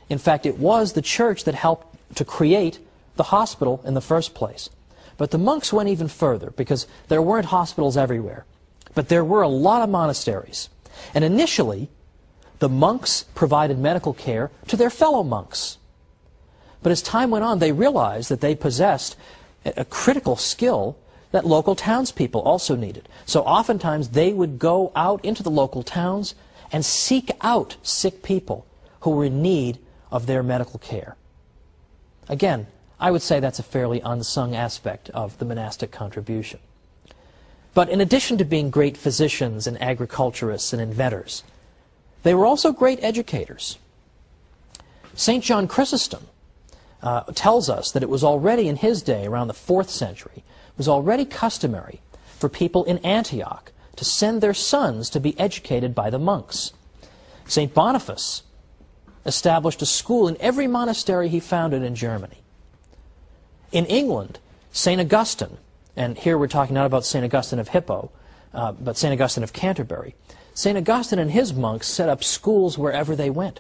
In fact, it was the church that helped to create the hospital in the first place. But the monks went even further, because there weren't hospitals everywhere. But there were a lot of monasteries. And initially, the monks provided medical care to their fellow monks. But as time went on, they realized that they possessed a critical skill that local townspeople also needed. So oftentimes they would go out into the local towns and seek out sick people who were in need of their medical care. Again, I would say that's a fairly unsung aspect of the monastic contribution. But in addition to being great physicians and agriculturists and inventors, they were also great educators. St. John Chrysostom tells us that it was already in his day, around the 4th century, it was already customary for people in Antioch to send their sons to be educated by the monks. St. Boniface established a school in every monastery he founded in Germany. In England, St. Augustine, and here we're talking not about St. Augustine of Hippo, but St. Augustine of Canterbury, St. Augustine and his monks set up schools wherever they went.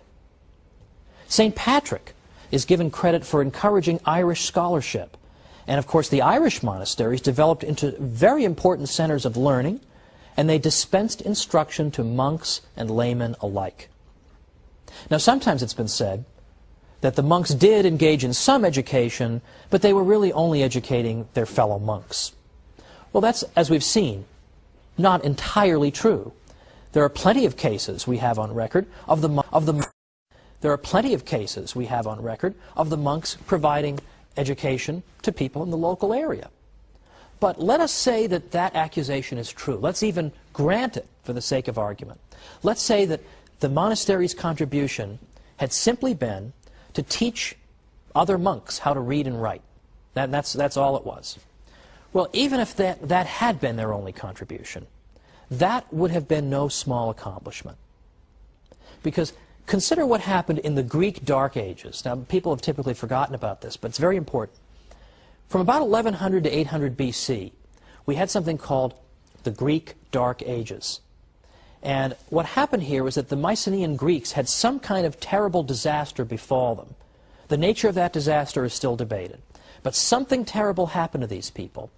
St. Patrick is given credit for encouraging Irish scholarship. And of course, the Irish monasteries developed into very important centers of learning, and they dispensed instruction to monks and laymen alike. Now, sometimes it's been said that the monks did engage in some education, but they were really only educating their fellow monks. Well, that's, as we've seen, not entirely true. There are plenty of cases we have on record of the monks providing education to people in the local area. But let us say that that accusation is true. Let's even grant it for the sake of argument. Let's say that the monastery's contribution had simply been to teach other monks how to read and write. That's all it was. Well, even if that had been their only contribution, that would have been no small accomplishment. Because consider what happened in the Greek Dark Ages. Now, people have typically forgotten about this, but it's very important. From about 1100 to 800 BC, we had something called the Greek Dark Ages. And what happened here was that the Mycenaean Greeks had some kind of terrible disaster befall them. The nature of that disaster is still debated. But something terrible happened to these people.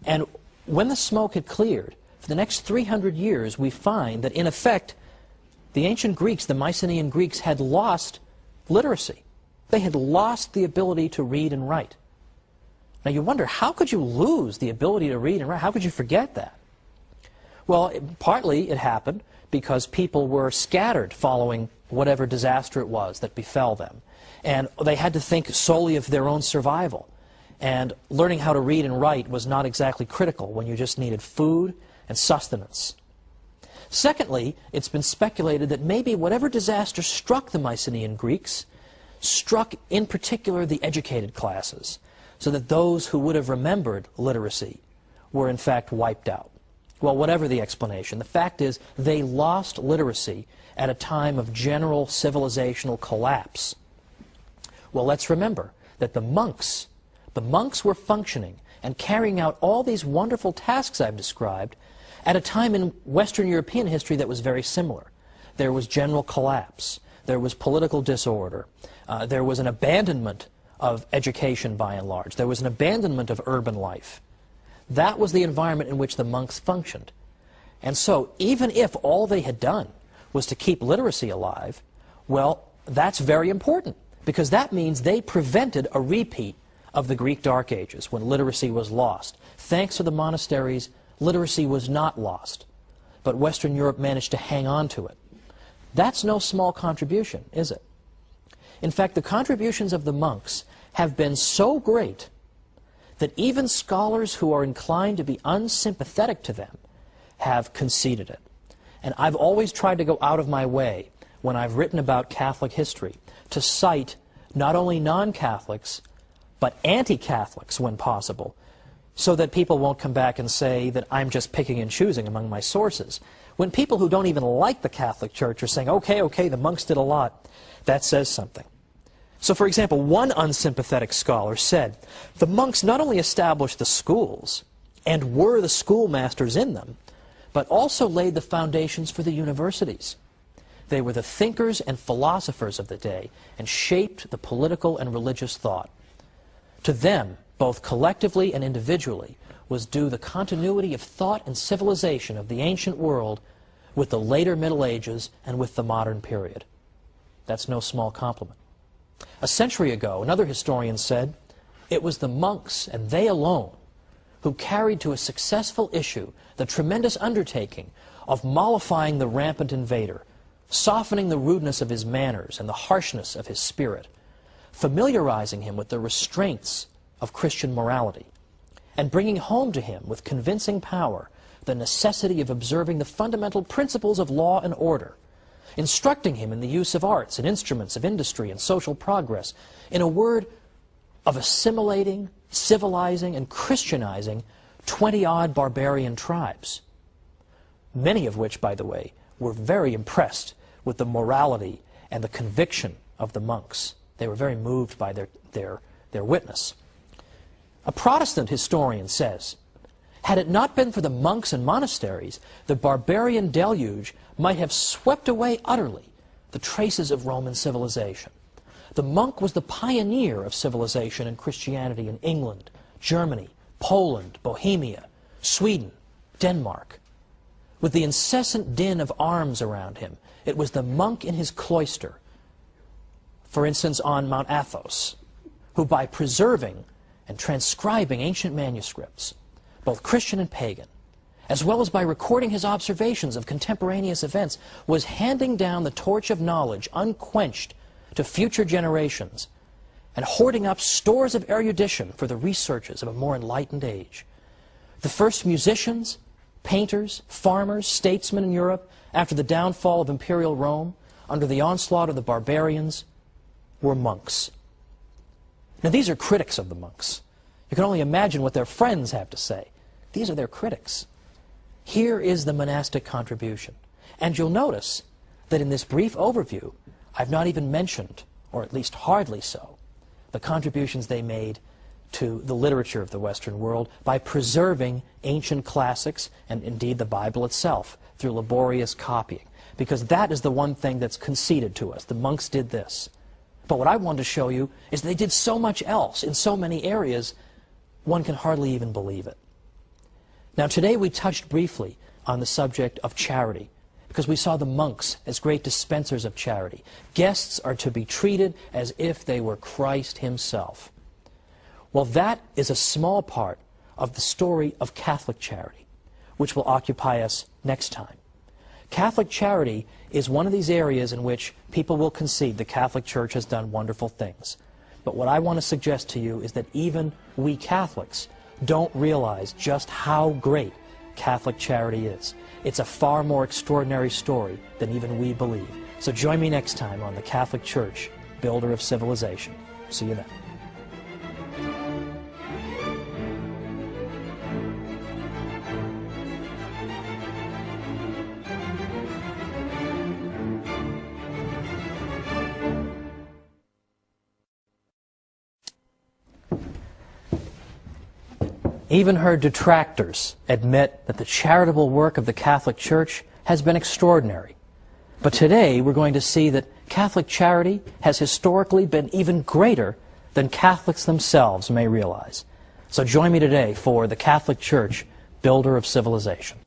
And when the smoke had cleared, for the next 300 years, we find that, in effect, the ancient Greeks, the Mycenaean Greeks, had lost literacy. They had lost the ability to read and write. Now you wonder, how could you lose the ability to read and write? How could you forget that? Well, partly it happened because people were scattered following whatever disaster it was that befell them. And they had to think solely of their own survival. And learning how to read and write was not exactly critical when you just needed food and sustenance. Secondly, it's been speculated that maybe whatever disaster struck the Mycenaean Greeks struck in particular the educated classes, so that those who would have remembered literacy were in fact wiped out. Well, whatever the explanation, the fact is they lost literacy at a time of general civilizational collapse. Well, let's remember that the monks were functioning and carrying out all these wonderful tasks I've described at a time in Western European history that was very similar. There was general collapse. There was political disorder. There was an abandonment of education by and large. There was an abandonment of urban life. That was the environment in which the monks functioned. And so even if all they had done was to keep literacy alive, well, that's very important, because that means they prevented a repeat of the Greek Dark Ages when literacy was lost. Thanks to the monasteries, literacy was not lost, but Western Europe managed to hang on to it. That's no small contribution, is it? In fact, the contributions of the monks have been so great that even scholars who are inclined to be unsympathetic to them have conceded it. And I've always tried to go out of my way when I've written about Catholic history to cite not only non-Catholics, but anti-Catholics when possible, so that people won't come back and say that I'm just picking and choosing among my sources. When people who don't even like the Catholic Church are saying, okay, the monks did a lot, that says something. So, for example, one unsympathetic scholar said, the monks not only established the schools and were the schoolmasters in them, but also laid the foundations for the universities. They were the thinkers and philosophers of the day and shaped the political and religious thought. To them, both collectively and individually, was due the continuity of thought and civilization of the ancient world with the later Middle Ages and with the modern period. That's no small compliment. A century ago, another historian said, "It was the monks, and they alone, who carried to a successful issue the tremendous undertaking of mollifying the rampant invader, softening the rudeness of his manners and the harshness of his spirit, familiarizing him with the restraints of Christian morality, and bringing home to him with convincing power the necessity of observing the fundamental principles of law and order, instructing him in the use of arts and instruments of industry and social progress, in a word, of assimilating, civilizing, and Christianizing 20-odd barbarian tribes," many of which, by the way, were very impressed with the morality and the conviction of the monks. They were very moved by their witness. A Protestant historian says, "Had it not been for the monks and monasteries, the barbarian deluge might have swept away utterly the traces of Roman civilization. The monk was the pioneer of civilization and Christianity in England, Germany, Poland, Bohemia, Sweden, Denmark. With the incessant din of arms around him, it was the monk in his cloister, for instance on Mount Athos, who by preserving and transcribing ancient manuscripts, both Christian and pagan, as well as by recording his observations of contemporaneous events, was handing down the torch of knowledge unquenched to future generations, and hoarding up stores of erudition for the researches of a more enlightened age. The first musicians, painters, farmers, statesmen in Europe, after the downfall of imperial Rome, under the onslaught of the barbarians, were monks." Now these are critics of the monks. You can only imagine what their friends have to say. These are their critics. Here is the monastic contribution. And you'll notice that in this brief overview, I've not even mentioned, or at least hardly so, the contributions they made to the literature of the Western world by preserving ancient classics and indeed the Bible itself through laborious copying. Because that is the one thing that's conceded to us. The monks did this. But what I want to show you is they did so much else in so many areas, one can hardly even believe it. Now today we touched briefly on the subject of charity, because we saw the monks as great dispensers of charity. Guests are to be treated as if they were Christ himself. Well, that is a small part of the story of Catholic charity, which will occupy us next time. Catholic charity is one of these areas in which people will concede the Catholic Church has done wonderful things. But what I want to suggest to you is that even we Catholics don't realize just how great Catholic charity is. It's a far more extraordinary story than even we believe. So join me next time on the Catholic Church, Builder of Civilization. See you then. Even her detractors admit that the charitable work of the Catholic Church has been extraordinary. But today we're going to see that Catholic charity has historically been even greater than Catholics themselves may realize. So join me today for the Catholic Church, Builder of Civilization.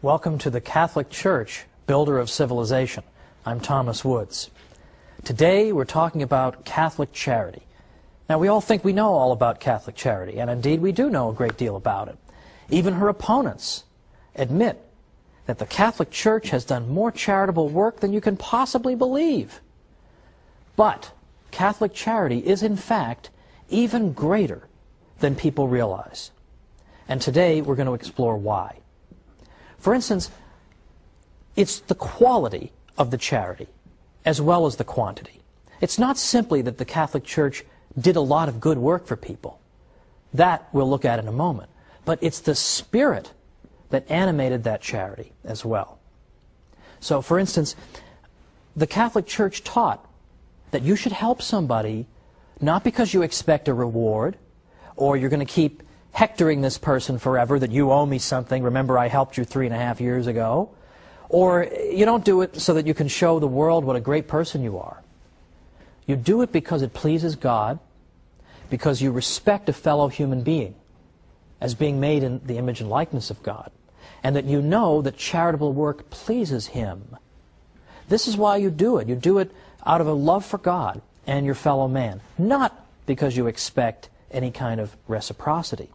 Welcome to the Catholic Church, Builder of Civilization. I'm Thomas Woods. Today we're talking about Catholic charity. Now we all think we know all about Catholic charity, and indeed we do know a great deal about it. Even her opponents admit that the Catholic Church has done more charitable work than you can possibly believe. But Catholic charity is in fact even greater than people realize. And today we're going to explore why. For instance, it's the quality of the charity as well as the quantity. It's not simply that the Catholic Church did a lot of good work for people. That we'll look at in a moment. But it's the spirit that animated that charity as well. So, for instance, the Catholic Church taught that you should help somebody not because you expect a reward, or you're going to keep hectoring this person forever that you owe me something, remember I helped you 3.5 years ago, or you don't do it so that you can show the world what a great person you are. You do it because it pleases God, because you respect a fellow human being as being made in the image and likeness of God, and that you know that charitable work pleases Him. This is why you do it. You do it out of a love for God and your fellow man, not because you expect any kind of reciprocity.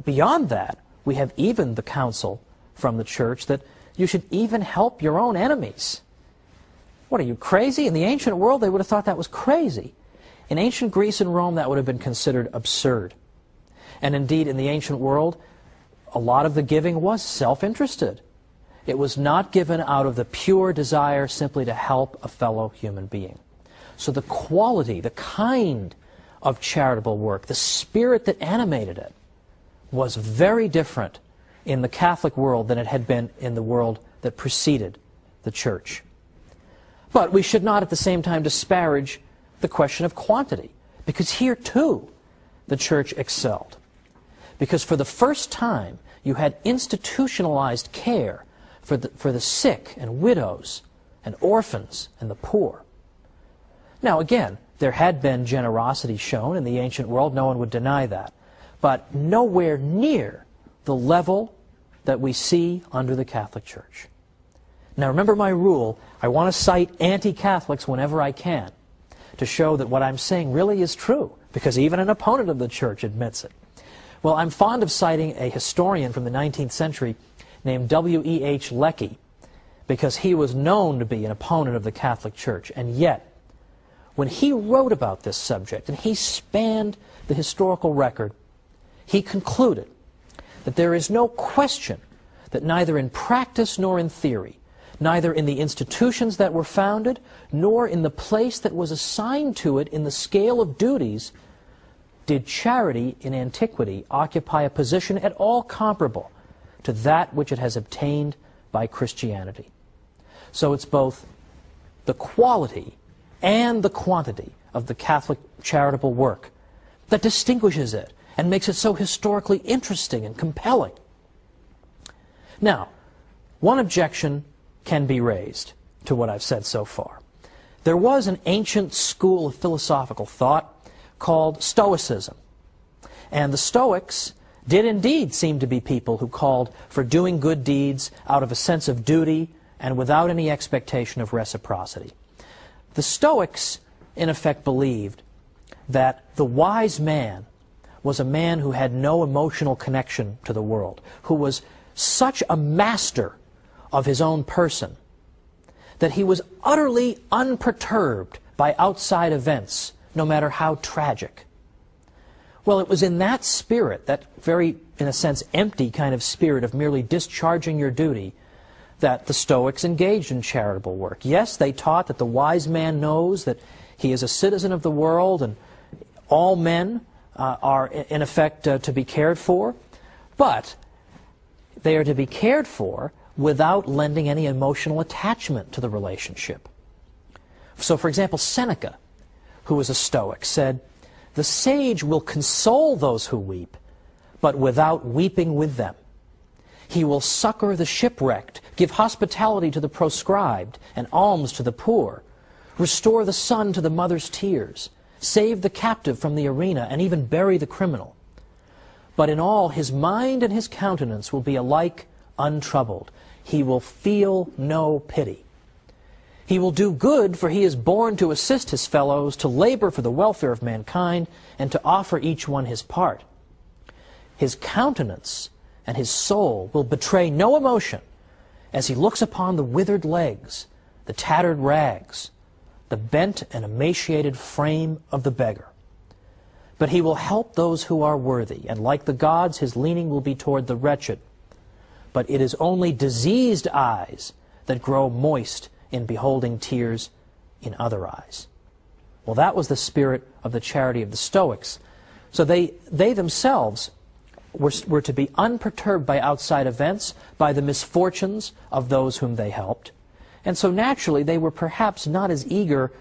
Beyond that, we have even the counsel from the church that you should even help your own enemies. What, are you crazy? In the ancient world, they would have thought that was crazy. In ancient Greece and Rome, that would have been considered absurd. And indeed, in the ancient world, a lot of the giving was self-interested. It was not given out of the pure desire simply to help a fellow human being. So the quality, the kind of charitable work, the spirit that animated it, was very different in the Catholic world than it had been in the world that preceded the Church. But we should not at the same time disparage the question of quantity, because here too the Church excelled. Because for the first time you had institutionalized care for the sick and widows and orphans and the poor. Now again, there had been generosity shown in the ancient world, no one would deny that, but nowhere near the level that we see under the Catholic Church. Now remember my rule, I want to cite anti-Catholics whenever I can to show that what I'm saying really is true, because even an opponent of the Church admits it. Well, I'm fond of citing a historian from the 19th century named W.E.H. Lecky, because he was known to be an opponent of the Catholic Church, and yet, when he wrote about this subject, and he spanned the historical record, he concluded that there is no question that neither in practice nor in theory, neither in the institutions that were founded, nor in the place that was assigned to it in the scale of duties, did charity in antiquity occupy a position at all comparable to that which it has obtained by Christianity. So it's both the quality and the quantity of the Catholic charitable work that distinguishes it and makes it so historically interesting and compelling. Now, one objection can be raised to what I've said so far. There was an ancient school of philosophical thought called Stoicism. And the Stoics did indeed seem to be people who called for doing good deeds out of a sense of duty and without any expectation of reciprocity. The Stoics, in effect, believed that the wise man was a man who had no emotional connection to the world, who was such a master of his own person that he was utterly unperturbed by outside events, no matter how tragic. Well, it was in that spirit, that very, in a sense, empty kind of spirit of merely discharging your duty, that the Stoics engaged in charitable work. Yes, they taught that the wise man knows that he is a citizen of the world and all men are, in effect, to be cared for, but they are to be cared for without lending any emotional attachment to the relationship. So, for example, Seneca, who was a Stoic, said, "The sage will console those who weep, but without weeping with them. He will succor the shipwrecked, give hospitality to the proscribed, and alms to the poor, restore the son to the mother's tears, save the captive from the arena, and even bury the criminal. But in all, his mind and his countenance will be alike untroubled. He will feel no pity. He will do good, for he is born to assist his fellows, to labor for the welfare of mankind, and to offer each one his part. His countenance and his soul will betray no emotion as he looks upon the withered legs, the tattered rags, the bent and emaciated frame of the beggar. But he will help those who are worthy, and like the gods, his leaning will be toward the wretched. But it is only diseased eyes that grow moist in beholding tears in other eyes." Well, that was the spirit of the charity of the Stoics. So they themselves were to be unperturbed by outside events, by the misfortunes of those whom they helped. And so naturally they were perhaps not as eager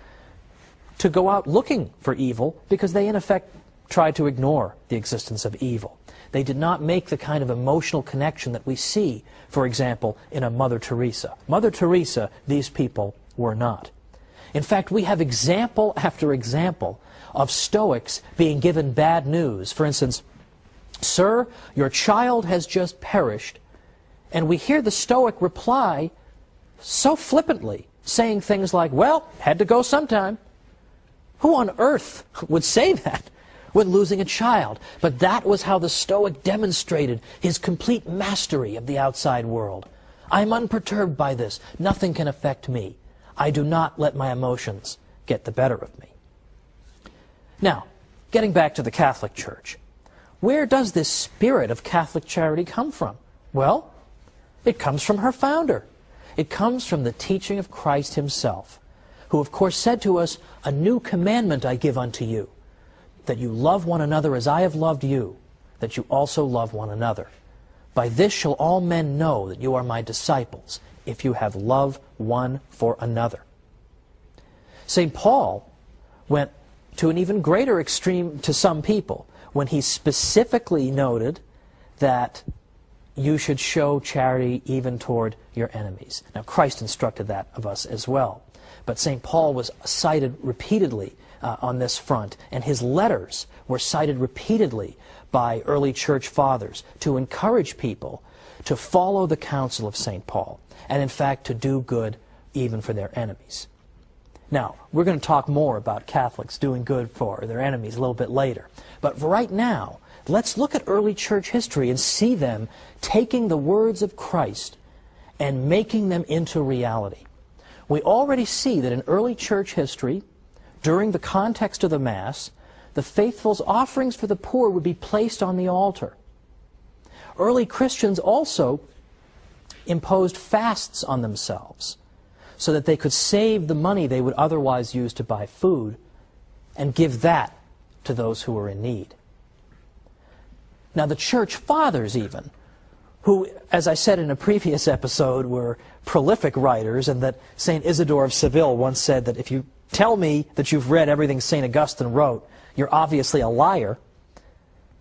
to go out looking for evil because they, in effect, tried to ignore the existence of evil. They did not make the kind of emotional connection that we see, for example, in a Mother Teresa. Mother Teresa, these people were not. In fact, we have example after example of Stoics being given bad news. For instance, "Sir, your child has just perished." And we hear the Stoic reply so flippantly, saying things like, "Well, had to go sometime." Who on earth would say that when losing a child? But that was how the Stoic demonstrated his complete mastery of the outside world. "I'm unperturbed by this. Nothing can affect me. I do not let my emotions get the better of me." Now, getting back to the Catholic Church, where does this spirit of Catholic charity come from? Well, it comes from her founder. It comes from the teaching of Christ himself, who of course said to us, "A new commandment I give unto you, that you love one another as I have loved you, that you also love one another. By this shall all men know that you are my disciples, if you have love one for another." St. Paul went to an even greater extreme to some people when he specifically noted that you should show charity even toward your enemies. Now, Christ instructed that of us as well. But St. Paul was cited repeatedly on this front, and his letters were cited repeatedly by early church fathers to encourage people to follow the counsel of St. Paul, and in fact to do good even for their enemies. Now, we're going to talk more about Catholics doing good for their enemies a little bit later. But for right now, let's look at early church history and see them taking the words of Christ and making them into reality. We already see that in early church history, during the context of the Mass, the faithful's offerings for the poor would be placed on the altar. Early Christians also imposed fasts on themselves so that they could save the money they would otherwise use to buy food and give that to those who were in need. Now, the church fathers even, who, as I said in a previous episode, were prolific writers, and that St. Isidore of Seville once said that if you tell me that you've read everything St. Augustine wrote, you're obviously a liar.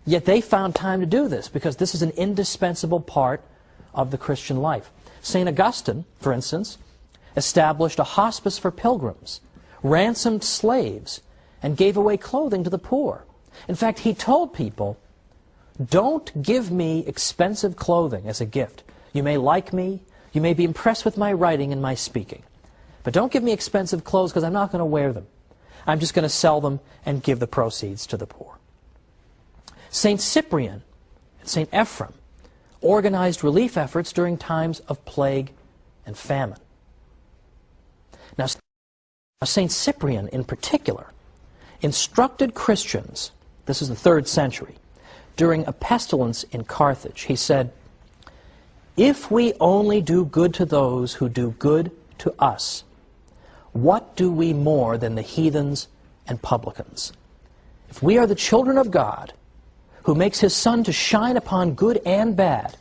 Yet they found time to do this because this is an indispensable part of the Christian life. St. Augustine, for instance, established a hospice for pilgrims, ransomed slaves, and gave away clothing to the poor. In fact, he told people, "Don't give me expensive clothing as a gift. You may like me, you may be impressed with my writing and my speaking, but don't give me expensive clothes because I'm not going to wear them. I'm just going to sell them and give the proceeds to the poor." St. Cyprian and St. Ephrem organized relief efforts during times of plague and famine. Now, St. Cyprian in particular instructed Christians, this is the 3rd century, during a pestilence in Carthage. He said, "If we only do good to those who do good to us, what do we more than the heathens and publicans? If we are the children of God, who makes his sun to shine upon good and bad,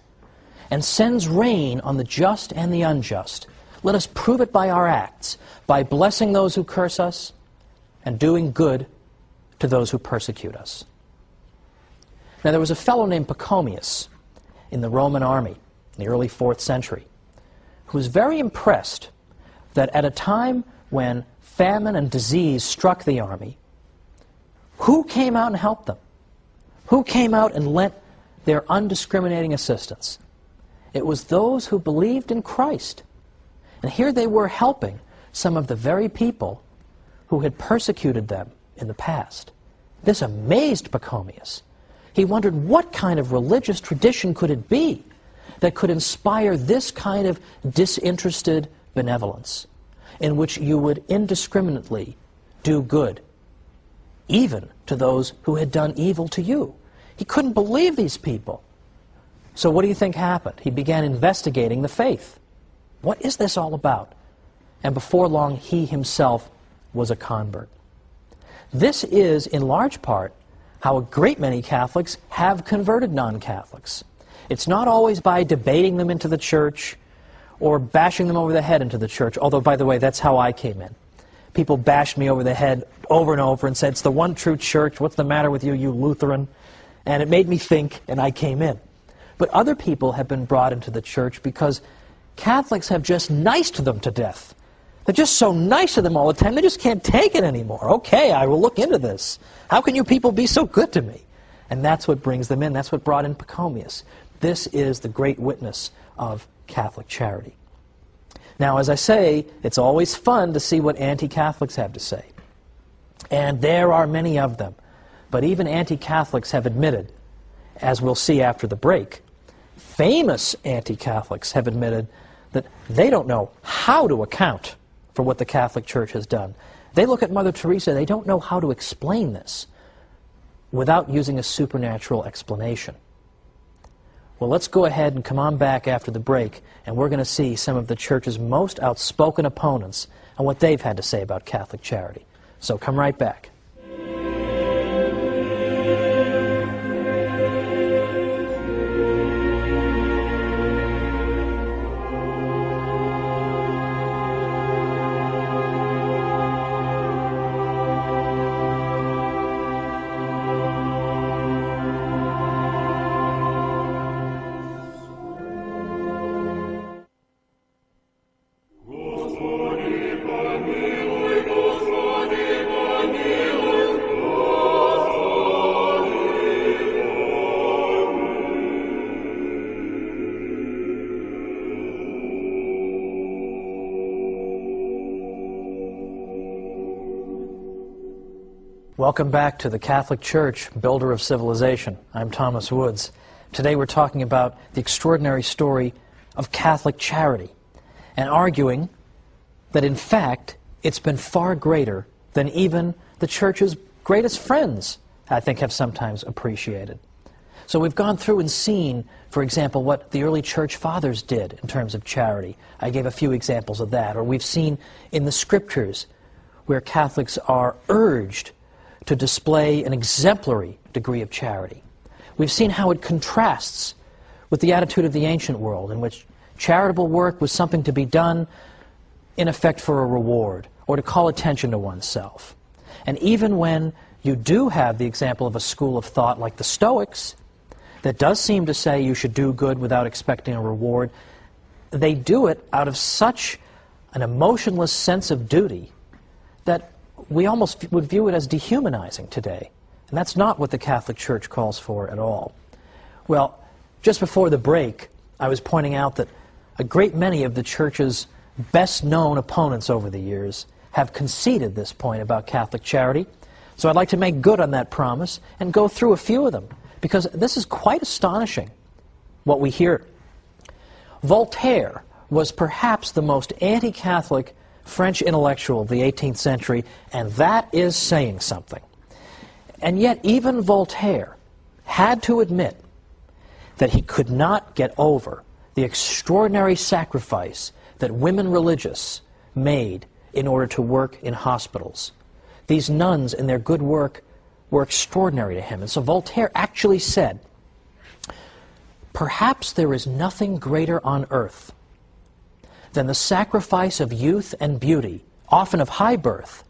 and sends rain on the just and the unjust, let us prove it by our acts, by blessing those who curse us, and doing good to those who persecute us." Now, there was a fellow named Pachomius in the Roman army in the early 4th century who was very impressed that at a time when famine and disease struck the army, who came out and helped them? Who came out and lent their undiscriminating assistance? It was those who believed in Christ. And here they were helping some of the very people who had persecuted them in the past. This amazed Pachomius. He wondered what kind of religious tradition could it be that could inspire this kind of disinterested benevolence, in which you would indiscriminately do good, even to those who had done evil to you. He couldn't believe these people. So what do you think happened? He began investigating the faith. What is this all about? And before long, he himself was a convert. This is, in large part, how a great many Catholics have converted non-Catholics. It's not always by debating them into the church or bashing them over the head into the church, although, by the way, that's how I came in. people bashed me over the head over and over and said, "It's the one true church. What's the matter with you, you Lutheran?" And it made me think, and I came in. But other people have been brought into the church because Catholics have just niced them to death. They're just so nice to them all the time, they just can't take it anymore. "Okay, I will look into this. How can you people be so good to me?" And that's what brings them in. That's what brought in Pachomius. This is the great witness of Catholic charity. Now, as I say, it's always fun to see what anti-Catholics have to say. And there are many of them. But even anti-Catholics have admitted, as we'll see after the break, famous anti-Catholics have admitted that they don't know how to account for what the Catholic Church has done. They look at Mother Teresa, they don't know how to explain this without using a supernatural explanation. Well, let's go ahead and come on back after the break, and we're going to see some of the Church's most outspoken opponents and what they've had to say about Catholic charity. So come right back. Welcome back to the Catholic Church, builder of civilization. I'm Thomas Woods. Today we're talking about the extraordinary story of Catholic charity and arguing that in fact it's been far greater than even the Church's greatest friends, I think, have sometimes appreciated. So we've gone through and seen, for example, what the early Church Fathers did in terms of charity. I gave a few examples of that. Or we've seen in the Scriptures where Catholics are urged to display an exemplary degree of charity. We've seen how it contrasts with the attitude of the ancient world, in which charitable work was something to be done, in effect, for a reward, or to call attention to oneself. And even when you do have the example of a school of thought like the Stoics, that does seem to say you should do good without expecting a reward, they do it out of such an emotionless sense of duty that we almost would view it as dehumanizing today. And that's not what the Catholic Church calls for at all. Well, just before the break, I was pointing out that a great many of the Church's best-known opponents over the years have conceded this point about Catholic charity. So I'd like to make good on that promise and go through a few of them, because this is quite astonishing, what we hear. Voltaire was perhaps the most anti-Catholic French intellectual of the 18th century, and that is saying something. And yet even Voltaire had to admit that he could not get over the extraordinary sacrifice that women religious made in order to work in hospitals. These nuns and their good work were extraordinary to him. And so Voltaire actually said, "Perhaps there is nothing greater on earth than the sacrifice of youth and beauty, often of high birth,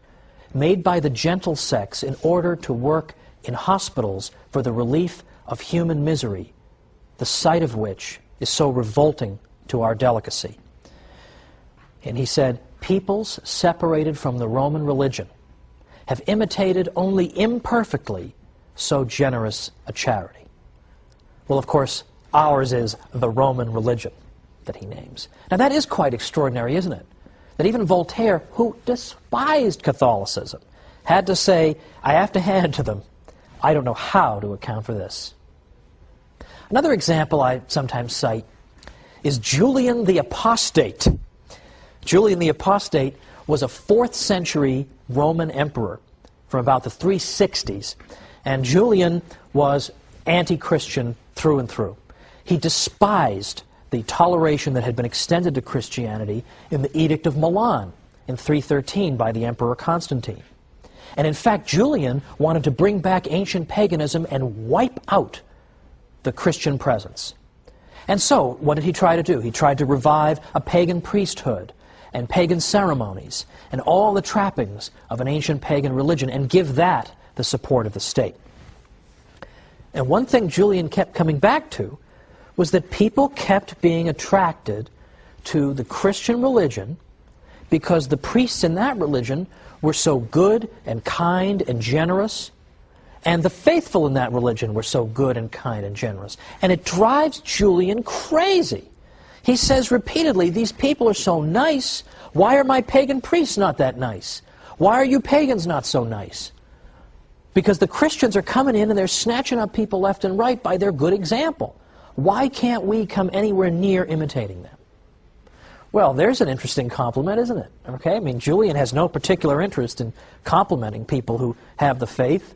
made by the gentle sex in order to work in hospitals for the relief of human misery, the sight of which is so revolting to our delicacy." And he said, "Peoples separated from the Roman religion have imitated only imperfectly so generous a charity." Well, of course, ours is the Roman religion that he names. Now that is quite extraordinary, isn't it? That even Voltaire, who despised Catholicism, had to say, I have to hand it to them, I don't know how to account for this. Another example I sometimes cite is Julian the Apostate. Julian the Apostate was a 4th century Roman emperor from about the 360s, and Julian was anti-Christian through and through. He despised the toleration that had been extended to Christianity in the Edict of Milan in 313 by the Emperor Constantine. And in fact, Julian wanted to bring back ancient paganism and wipe out the Christian presence. And so, what did he try to do? He tried to revive a pagan priesthood and pagan ceremonies and all the trappings of an ancient pagan religion and give that the support of the state. And one thing Julian kept coming back to was that people kept being attracted to the Christian religion because the priests in that religion were so good and kind and generous, and the faithful in that religion were so good and kind and generous. And it drives Julian crazy. He says repeatedly, these people are so nice, why are my pagan priests not that nice? Why are you pagans not so nice? Because the Christians are coming in and they're snatching up people left and right by their good example. Why can't we come anywhere near imitating them? Well, there's an interesting compliment, isn't it? Okay, I mean, Julian has no particular interest in complimenting people who have the faith,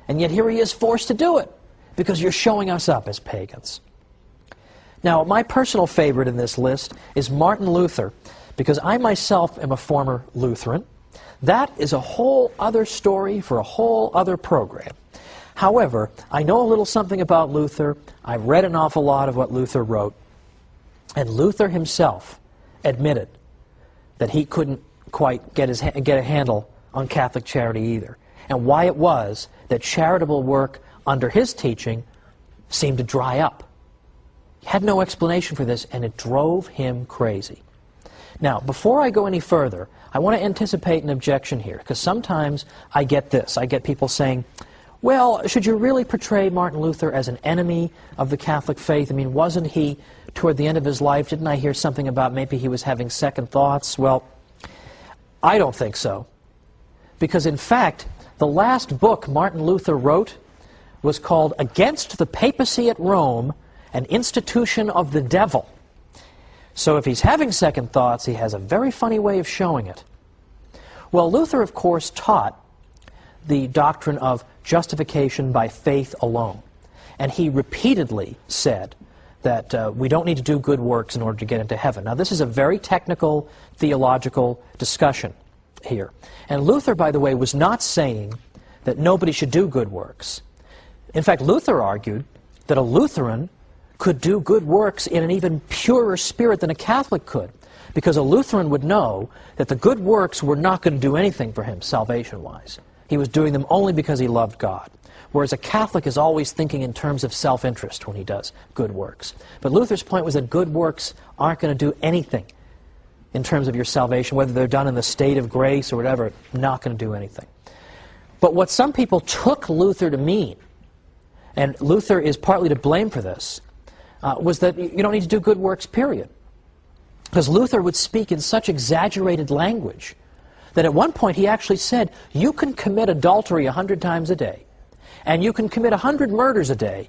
and yet here he is forced to do it because you're showing us up as pagans. Now, my personal favorite in this list is Martin Luther, because I myself am a former Lutheran. That is a whole other story for a whole other program. However, I know a little something about Luther. I've read an awful lot of what Luther wrote. And Luther himself admitted that he couldn't quite get a handle on Catholic charity either. And why it was that charitable work under his teaching seemed to dry up. He had no explanation for this, and it drove him crazy. Now, before I go any further, I want to anticipate an objection here, because sometimes I get this. I get people saying, well, should you really portray Martin Luther as an enemy of the Catholic faith? I mean, wasn't he, toward the end of his life, didn't I hear something about maybe he was having second thoughts? Well, I don't think so. Because, in fact, the last book Martin Luther wrote was called Against the Papacy at Rome, an Institution of the Devil. So if he's having second thoughts, he has a very funny way of showing it. Well, Luther, of course, taught the doctrine of justification by faith alone. And he repeatedly said that we don't need to do good works in order to get into heaven. Now, this is a very technical theological discussion here. And Luther, by the way, was not saying that nobody should do good works. In fact, Luther argued that a Lutheran could do good works in an even purer spirit than a Catholic could, because a Lutheran would know that the good works were not going to do anything for him salvation-wise. He was doing them only because he loved God, whereas a Catholic is always thinking in terms of self-interest when he does good works. But Luther's point was that good works aren't going to do anything in terms of your salvation, whether they're done in the state of grace or whatever, not going to do anything. But what some people took Luther to mean, and Luther is partly to blame for this, was that you don't need to do good works, period. Because Luther would speak in such exaggerated language that at one point he actually said, you can commit adultery 100 times a day, and you can commit 100 murders a day,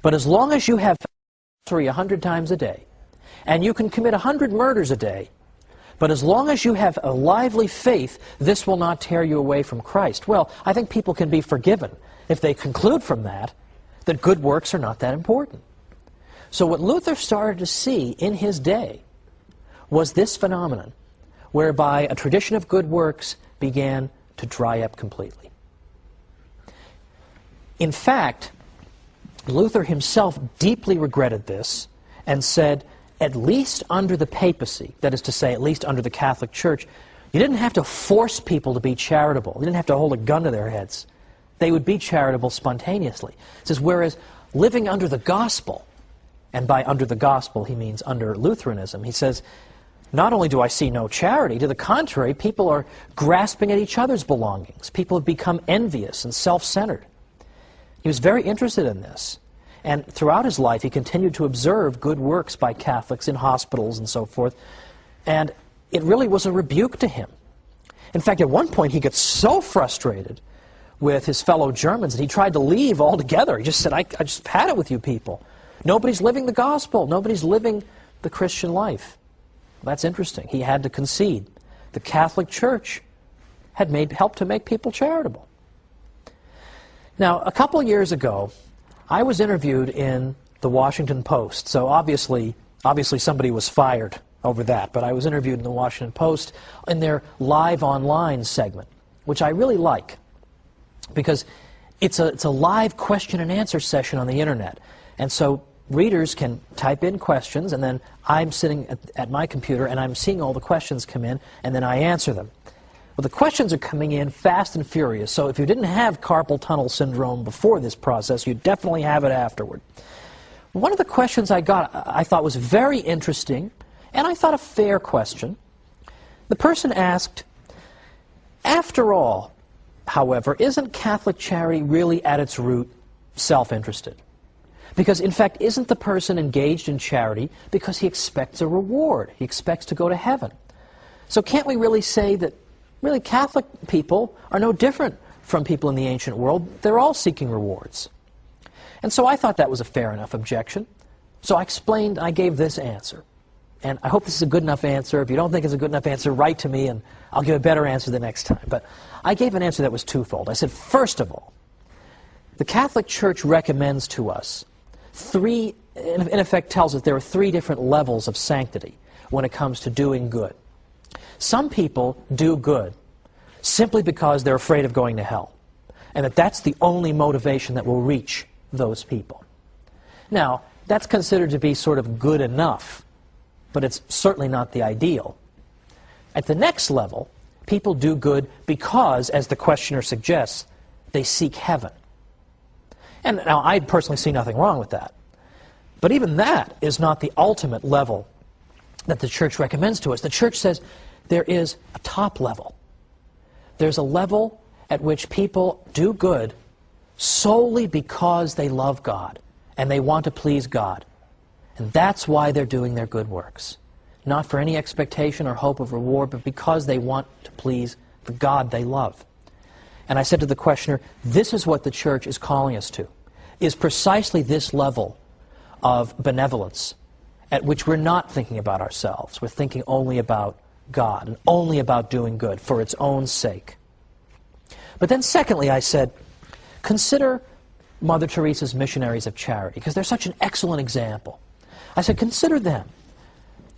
but as long as you have adultery 100 times a day, and you can commit 100 murders a day, but as long as you have a lively faith, this will not tear you away from Christ. Well, I think people can be forgiven if they conclude from that good works are not that important. So what Luther started to see in his day was this phenomenon, whereby a tradition of good works began to dry up completely. In fact, Luther himself deeply regretted this and said, at least under the papacy, that is to say, at least under the Catholic Church, you didn't have to force people to be charitable. You didn't have to hold a gun to their heads. They would be charitable spontaneously. He says, whereas living under the gospel, and by under the gospel he means under Lutheranism, he says, not only do I see no charity, to the contrary, people are grasping at each other's belongings. People have become envious and self-centered. He was very interested in this. And throughout his life, he continued to observe good works by Catholics in hospitals and so forth. And it really was a rebuke to him. In fact, at one point, he got so frustrated with his fellow Germans that he tried to leave altogether. He just said, I just had it with you people. Nobody's living the gospel. Nobody's living the Christian life. That's interesting. He had to concede. The Catholic Church had helped to make people charitable. Now, a couple years ago, I was interviewed in the Washington Post. So obviously somebody was fired over that. But I was interviewed in the Washington Post in their live online segment, which I really like, because it's a live question and answer session on the internet. And so readers can type in questions, and then I'm sitting at my computer and I'm seeing all the questions come in, and then I answer them. Well, the questions are coming in fast and furious, so if you didn't have carpal tunnel syndrome before this process, you definitely have it afterward. One of the questions I got I thought was very interesting, and I thought a fair question. The person asked, after all, however, isn't Catholic charity really at its root self-interested? Because, in fact, isn't the person engaged in charity because he expects a reward? He expects to go to heaven. So can't we really say that really Catholic people are no different from people in the ancient world? They're all seeking rewards. And so I thought that was a fair enough objection. So I gave this answer. And I hope this is a good enough answer. If you don't think it's a good enough answer, write to me and I'll give a better answer the next time. But I gave an answer that was twofold. I said, first of all, the Catholic Church recommends to us in effect tells us there are three different levels of sanctity when it comes to doing good. Some people do good simply because they're afraid of going to hell, and that's the only motivation that will reach those people. Now, that's considered to be sort of good enough, but it's certainly not the ideal. At the next level, people do good because, as the questioner suggests, they seek heaven. And now, I personally see nothing wrong with that. But even that is not the ultimate level that the Church recommends to us. The Church says there is a top level. There's a level at which people do good solely because they love God and they want to please God. And that's why they're doing their good works. Not for any expectation or hope of reward, but because they want to please the God they love. And I said to the questioner, this is what the Church is calling us to, is precisely this level of benevolence at which we're not thinking about ourselves. We're thinking only about God and only about doing good for its own sake. But then secondly, I said, consider Mother Teresa's missionaries of charity, because they're such an excellent example. I said, consider them.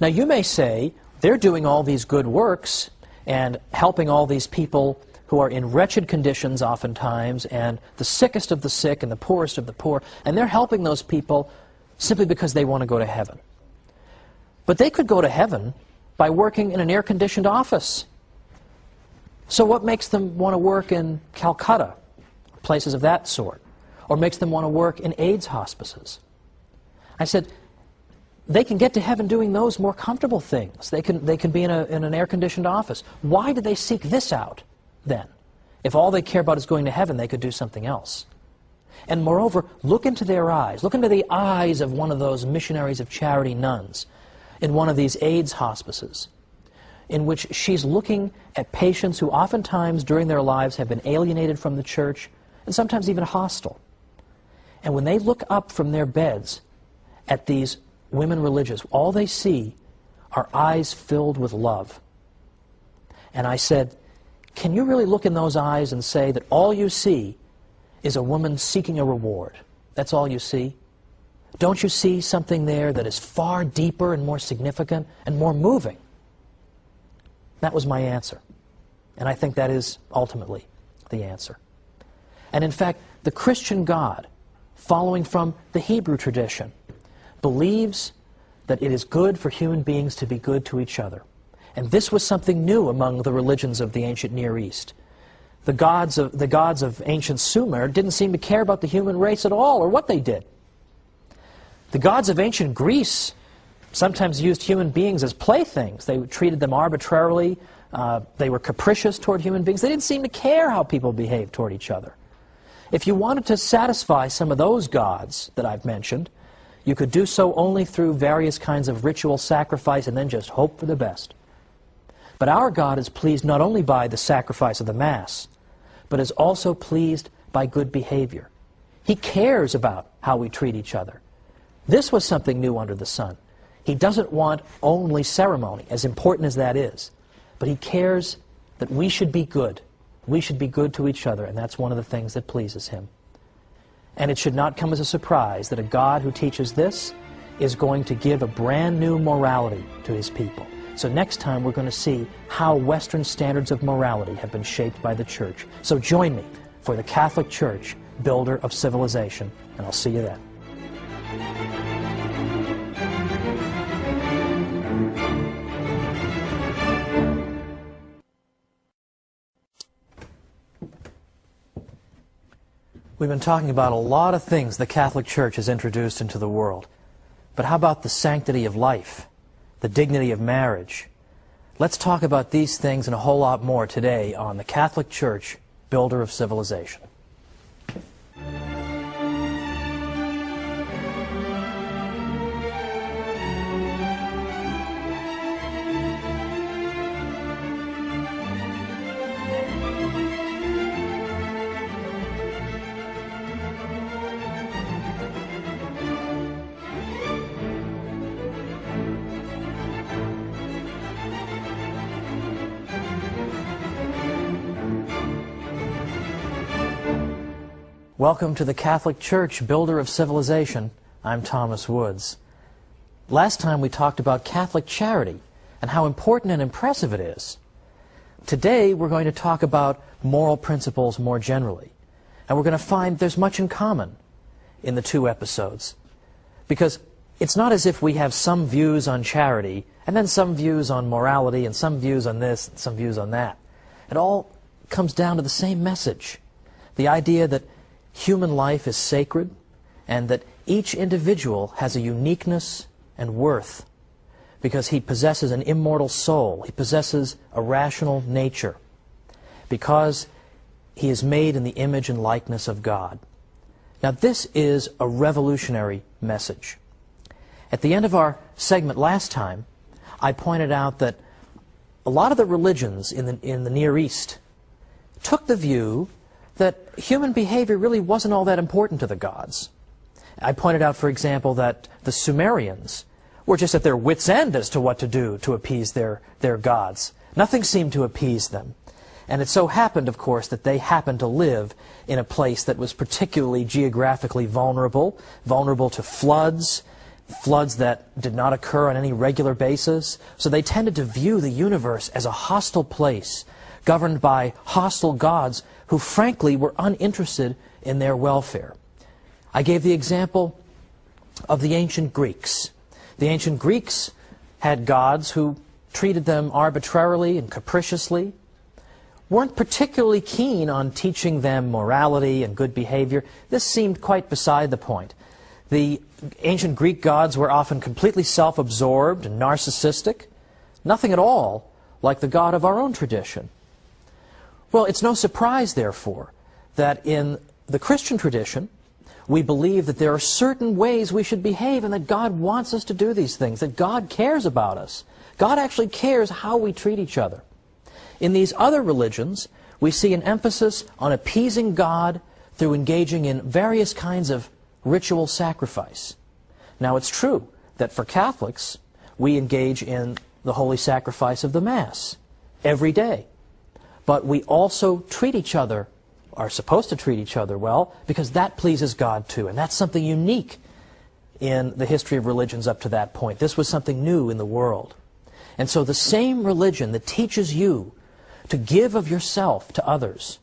Now you may say, they're doing all these good works and helping all these people who are in wretched conditions oftentimes, and the sickest of the sick and the poorest of the poor, and they're helping those people simply because they want to go to heaven. But they could go to heaven by working in an air-conditioned office. So what makes them want to work in Calcutta, places of that sort, or makes them want to work in AIDS hospices? I said, they can get to heaven doing those more comfortable things. They can be in an air-conditioned office. Why do they seek this out, then? If all they care about is going to heaven, they could do something else. And moreover, look into their eyes. Look into the eyes of one of those missionaries of charity nuns in one of these AIDS hospices, in which she's looking at patients who oftentimes during their lives have been alienated from the church and sometimes even hostile. And when they look up from their beds at these women religious, all they see are eyes filled with love. And I said, can you really look in those eyes and say that all you see is a woman seeking a reward? That's all you see? Don't you see something there that is far deeper and more significant and more moving? That was my answer. And I think that is ultimately the answer. And in fact, the Christian God, following from the Hebrew tradition, believes that it is good for human beings to be good to each other. And this was something new among the religions of the ancient Near East. The gods of ancient Sumer didn't seem to care about the human race at all, or what they did. The gods of ancient Greece sometimes used human beings as playthings. They treated them arbitrarily. They were capricious toward human beings. They didn't seem to care how people behaved toward each other. If you wanted to satisfy some of those gods that I've mentioned, you could do so only through various kinds of ritual sacrifice and then just hope for the best. But our God is pleased not only by the sacrifice of the Mass, but is also pleased by good behavior. He cares about how we treat each other. This was something new under the sun. He doesn't want only ceremony, as important as that is, but he cares that we should be good. We should be good to each other, and that's one of the things that pleases him. And it should not come as a surprise that a God who teaches this is going to give a brand new morality to his people. So next time we're going to see how Western standards of morality have been shaped by the Church. So join me for the Catholic Church, Builder of Civilization, and I'll see you then. We've been talking about a lot of things the Catholic Church has introduced into the world. But how about the sanctity of life, the dignity of marriage? Let's talk about these things and a whole lot more today on the Catholic Church, Builder of Civilization. Welcome to the Catholic Church, Builder of Civilization. I'm Thomas Woods. Last time we talked about Catholic charity and how important and impressive it is. Today we're going to talk about moral principles more generally. And we're going to find there's much in common in the two episodes. Because it's not as if we have some views on charity and then some views on morality and some views on this and some views on that. It all comes down to the same message. The idea that human life is sacred, and that each individual has a uniqueness and worth because he possesses an immortal soul, he possesses a rational nature, because he is made in the image and likeness of God. Now this is a revolutionary message. At the end of our segment last time, I pointed out that a lot of the religions in the Near East took the view that human behavior really wasn't all that important to the gods. I pointed out, for example, that the Sumerians were just at their wits' end as to what to do to appease their gods. Nothing seemed to appease them. And it so happened, of course, that they happened to live in a place that was particularly geographically vulnerable to floods that did not occur on any regular basis. So they tended to view the universe as a hostile place, governed by hostile gods who frankly were uninterested in their welfare. I gave the example of the ancient Greeks. The ancient Greeks had gods who treated them arbitrarily and capriciously, weren't particularly keen on teaching them morality and good behavior. This seemed quite beside the point. The ancient Greek gods were often completely self-absorbed and narcissistic, nothing at all like the God of our own tradition. Well, it's no surprise, therefore, that in the Christian tradition, we believe that there are certain ways we should behave and that God wants us to do these things, that God cares about us. God actually cares how we treat each other. In these other religions, we see an emphasis on appeasing God through engaging in various kinds of ritual sacrifice. Now, it's true that for Catholics, we engage in the holy sacrifice of the Mass every day. But we also treat each other, are supposed to treat each other well, because that pleases God too. And that's something unique in the history of religions up to that point. This was something new in the world. And so the same religion that teaches you to give of yourself to others,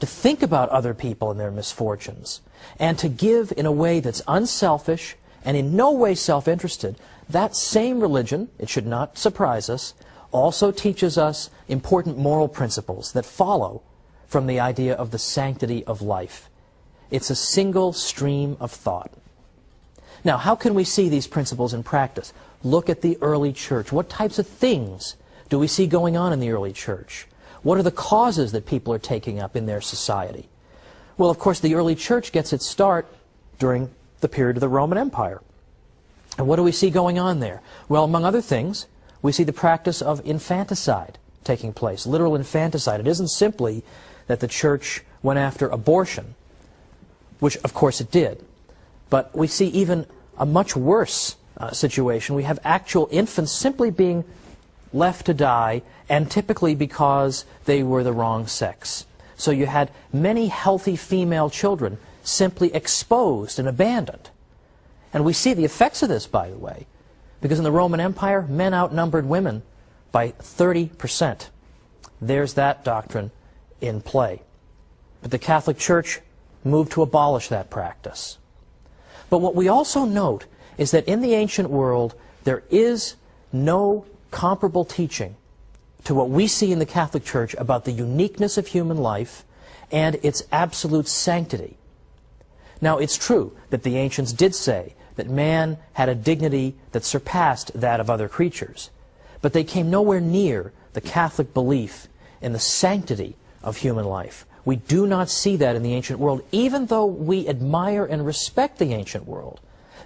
to think about other people and their misfortunes, and to give in a way that's unselfish and in no way self-interested, that same religion, it should not surprise us, also teaches us important moral principles that follow from the idea of the sanctity of life. It's a single stream of thought. Now, how can we see these principles in practice? Look at the early church. What types of things do we see going on in the early church? What are the causes that people are taking up in their society? Well, of course, the early church gets its start during the period of the Roman Empire. And what do we see going on there? Well, among other things, we see the practice of infanticide taking place, literal infanticide. It isn't simply that the church went after abortion, which of course it did, but we see even a much worse situation. We have actual infants simply being left to die, and typically because they were the wrong sex. So you had many healthy female children simply exposed and abandoned. And we see the effects of this, by the way, because in the Roman Empire, men outnumbered women by 30%. There's that doctrine in play. But the Catholic Church moved to abolish that practice. But what we also note is that in the ancient world, there is no comparable teaching to what we see in the Catholic Church about the uniqueness of human life and its absolute sanctity. Now, it's true that the ancients did say that man had a dignity that surpassed that of other creatures, but they came nowhere near the Catholic belief in the sanctity of human life. We do not see that in the ancient world, even though we admire and respect the ancient world.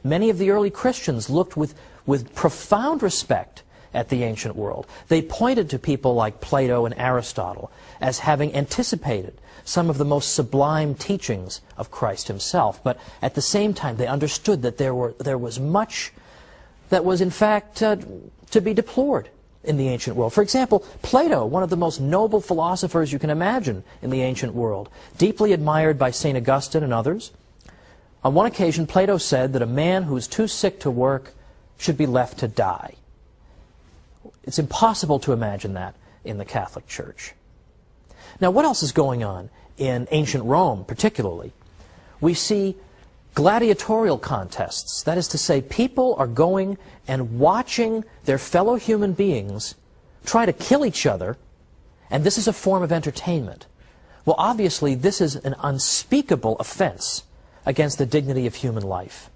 Many of the early Christians looked with profound respect at the ancient world. They pointed to people like Plato and Aristotle as having anticipated some of the most sublime teachings of Christ himself, but at the same time they understood that there was much that was in fact to be deplored in the ancient world. For example, Plato, one of the most noble philosophers you can imagine in the ancient world, deeply admired by St. Augustine and others. On one occasion, Plato said that a man who is too sick to work should be left to die. It's impossible to imagine that in the Catholic Church. Now, what else is going on in ancient Rome, particularly? We see gladiatorial contests. That is to say, people are going and watching their fellow human beings try to kill each other, and this is a form of entertainment. Well, obviously, this is an unspeakable offense against the dignity of human life.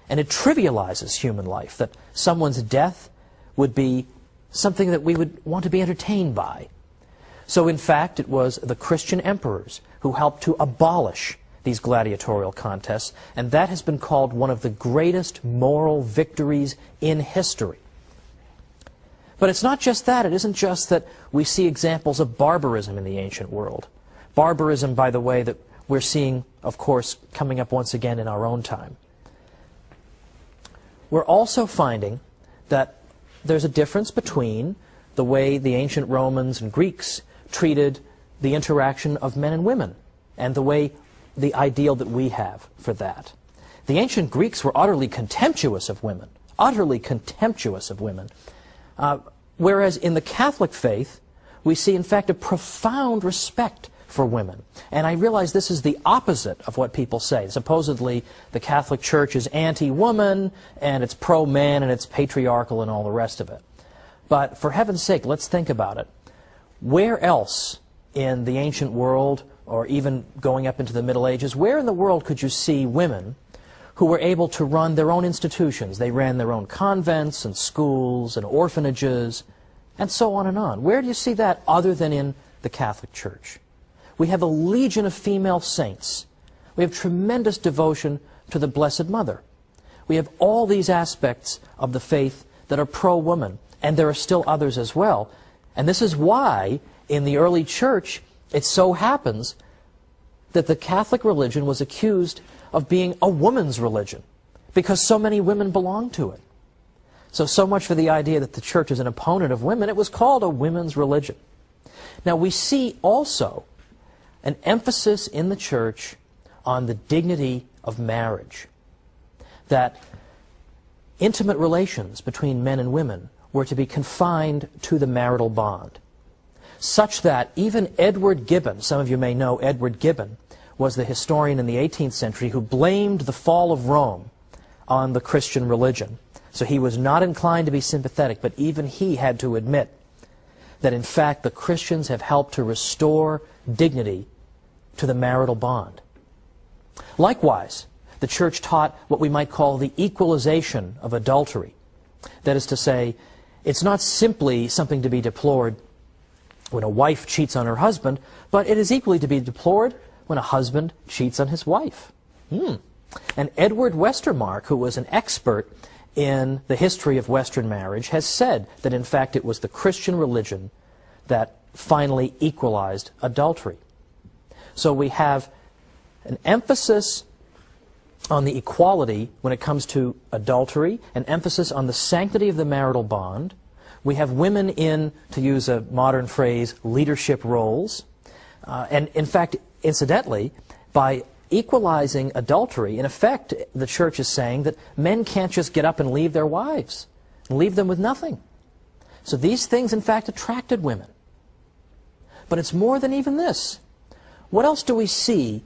And it trivializes human life, that someone's death would be something that we would want to be entertained by. So, in fact, it was the Christian emperors who helped to abolish these gladiatorial contests, and that has been called one of the greatest moral victories in history. But it's not just that. It isn't just that we see examples of barbarism in the ancient world. Barbarism, by the way, that we're seeing, of course, coming up once again in our own time. We're also finding that there's a difference between the way the ancient Romans and Greeks treated the interaction of men and women and the ideal that we have for that. The ancient Greeks were utterly contemptuous of women, whereas in the Catholic faith, we see, in fact, a profound respect for women. And I realize this is the opposite of what people say. Supposedly, the Catholic Church is anti-woman, and it's pro-man, and it's patriarchal, and all the rest of it. But for heaven's sake, let's think about it. Where else in the ancient world, or even going up into the Middle Ages, where in the world could you see women who were able to run their own institutions? They ran their own convents and schools and orphanages and so on and on. Where do you see that other than in the Catholic Church? We have a legion of female saints. We have tremendous devotion to the Blessed Mother. We have all these aspects of the faith that are pro-woman, and there are still others as well. And this is why in the early church it so happens that the Catholic religion was accused of being a woman's religion because so many women belonged to it. So much for the idea that the church is an opponent of women. It was called a women's religion. Now we see also an emphasis in the church on the dignity of marriage, that intimate relations between men and women were to be confined to the marital bond, such that even Edward Gibbon, some of you may know Edward Gibbon, was the historian in the 18th century who blamed the fall of Rome on the Christian religion. So he was not inclined to be sympathetic, but even he had to admit that in fact the Christians have helped to restore dignity to the marital bond. Likewise, the church taught what we might call the equalization of adultery. That is to say, it's not simply something to be deplored when a wife cheats on her husband, but it is equally to be deplored when a husband cheats on his wife. And Edward Westermarck, who was an expert in the history of Western marriage, has said that in fact it was the Christian religion that finally equalized adultery. So we have an emphasis on the equality when it comes to adultery, an emphasis on the sanctity of the marital bond. We have women in, to use a modern phrase, leadership roles. And in fact, incidentally, by equalizing adultery, in effect, the church is saying that men can't just get up and leave their wives, and leave them with nothing. So these things, in fact, attracted women. But it's more than even this. What else do we see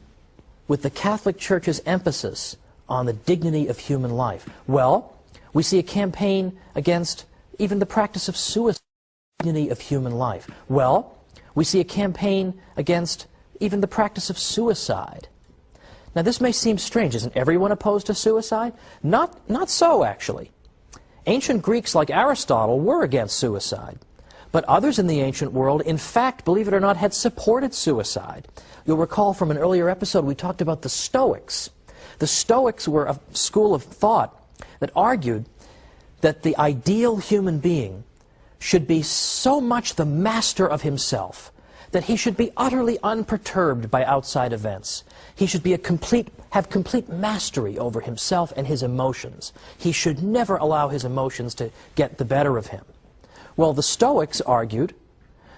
with the Catholic Church's emphasis on the dignity of human life? Well, we see a campaign against even the practice of suicide, dignity of human life. Well, we see a campaign against even the practice of suicide. Now this may seem strange. Isn't everyone opposed to suicide? Not so, actually. Ancient Greeks like Aristotle were against suicide. But others in the ancient world, in fact, believe it or not, had supported suicide. You'll recall from an earlier episode we talked about the Stoics. The Stoics were a school of thought that argued that the ideal human being should be so much the master of himself that he should be utterly unperturbed by outside events. He should be have complete mastery over himself and his emotions. He should never allow his emotions to get the better of him. Well, the Stoics argued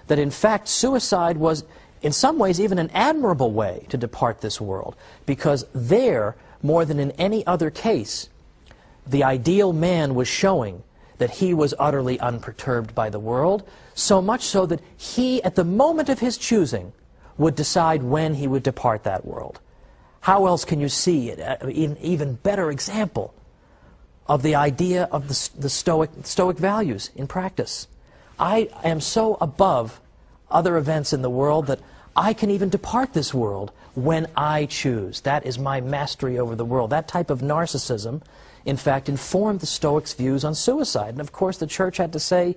that in fact suicide was in some ways even an admirable way to depart this world, because there, more than in any other case, the ideal man was showing that he was utterly unperturbed by the world, so much so that he, at the moment of his choosing, would decide when he would depart that world. How else can you see an even better example of the idea of the Stoic values in practice? I am so above other events in the world that I can even depart this world when I choose. That is my mastery over the world. That type of narcissism, in fact, informed the Stoics' views on suicide. And of course the Church had to say,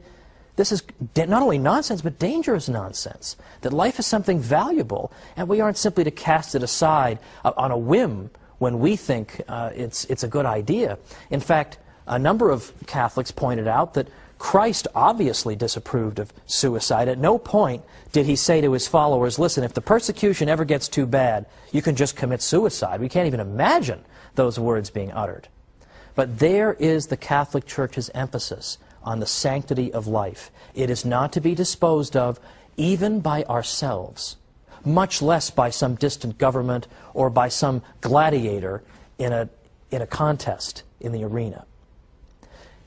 this is not only nonsense, but dangerous nonsense. That life is something valuable, and we aren't simply to cast it aside on a whim when we think it's a good idea. In fact, a number of Catholics pointed out that Christ obviously disapproved of suicide. At no point did he say to his followers, listen, if the persecution ever gets too bad, you can just commit suicide. We can't even imagine those words being uttered. But there is the Catholic Church's emphasis on the sanctity of life. It is not to be disposed of even by ourselves, much less by some distant government or by some gladiator in a contest in the arena.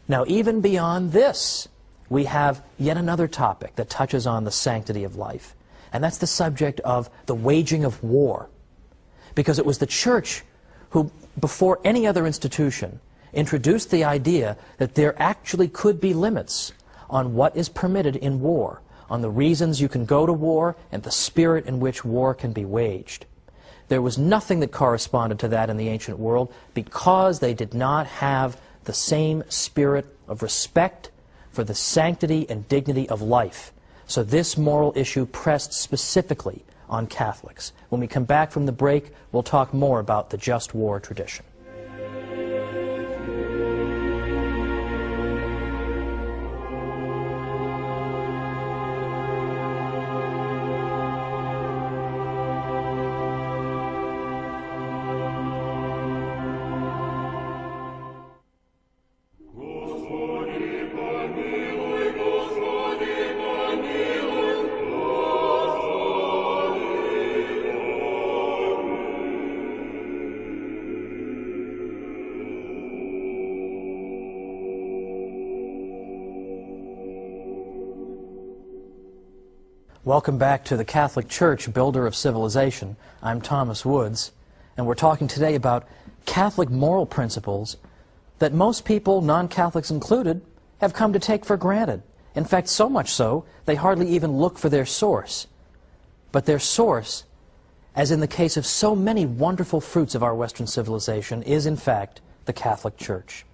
Now, even beyond this, we have yet another topic that touches on the sanctity of life, and that's the subject of the waging of war. Because it was the Church who, before any other institution, introduced the idea that there actually could be limits on what is permitted in war, on the reasons you can go to war, and the spirit in which war can be waged. There was nothing that corresponded to that in the ancient world because they did not have the same spirit of respect for the sanctity and dignity of life. So this moral issue pressed specifically on Catholics. When we come back from the break, we'll talk more about the just war tradition. Welcome back to the Catholic Church, Builder of Civilization. I'm Thomas Woods, and we're talking today about Catholic moral principles that most people, non-Catholics included, have come to take for granted. In fact, so much so, they hardly even look for their source. But their source, as in the case of so many wonderful fruits of our Western civilization, is in fact the Catholic Church.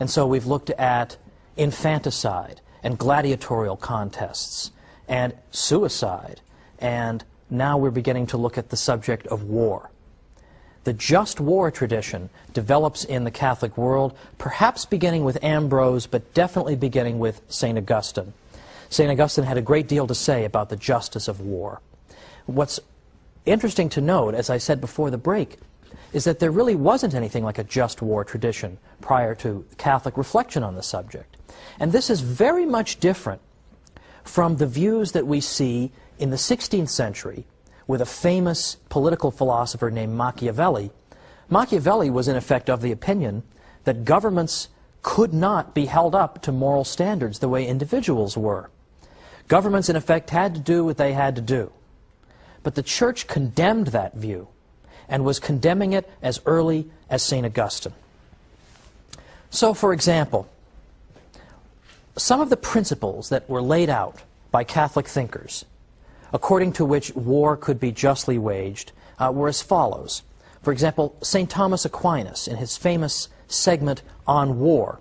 And so we've looked at infanticide and gladiatorial contests, and suicide, and now we're beginning to look at the subject of war. The just war tradition develops in the Catholic world, perhaps beginning with Ambrose, but definitely beginning with St. Augustine. St. Augustine had a great deal to say about the justice of war. What's interesting to note, as I said before the break, is that there really wasn't anything like a just war tradition prior to Catholic reflection on the subject. And this is very much different from the views that we see in the 16th century with a famous political philosopher named Machiavelli. Machiavelli was in effect of the opinion that governments could not be held up to moral standards the way individuals were. Governments in effect had to do what they had to do. But the Church condemned that view and was condemning it as early as St. Augustine. So, for example, some of the principles that were laid out by Catholic thinkers, according to which war could be justly waged, were as follows. For example, St. Thomas Aquinas, in his famous segment on war,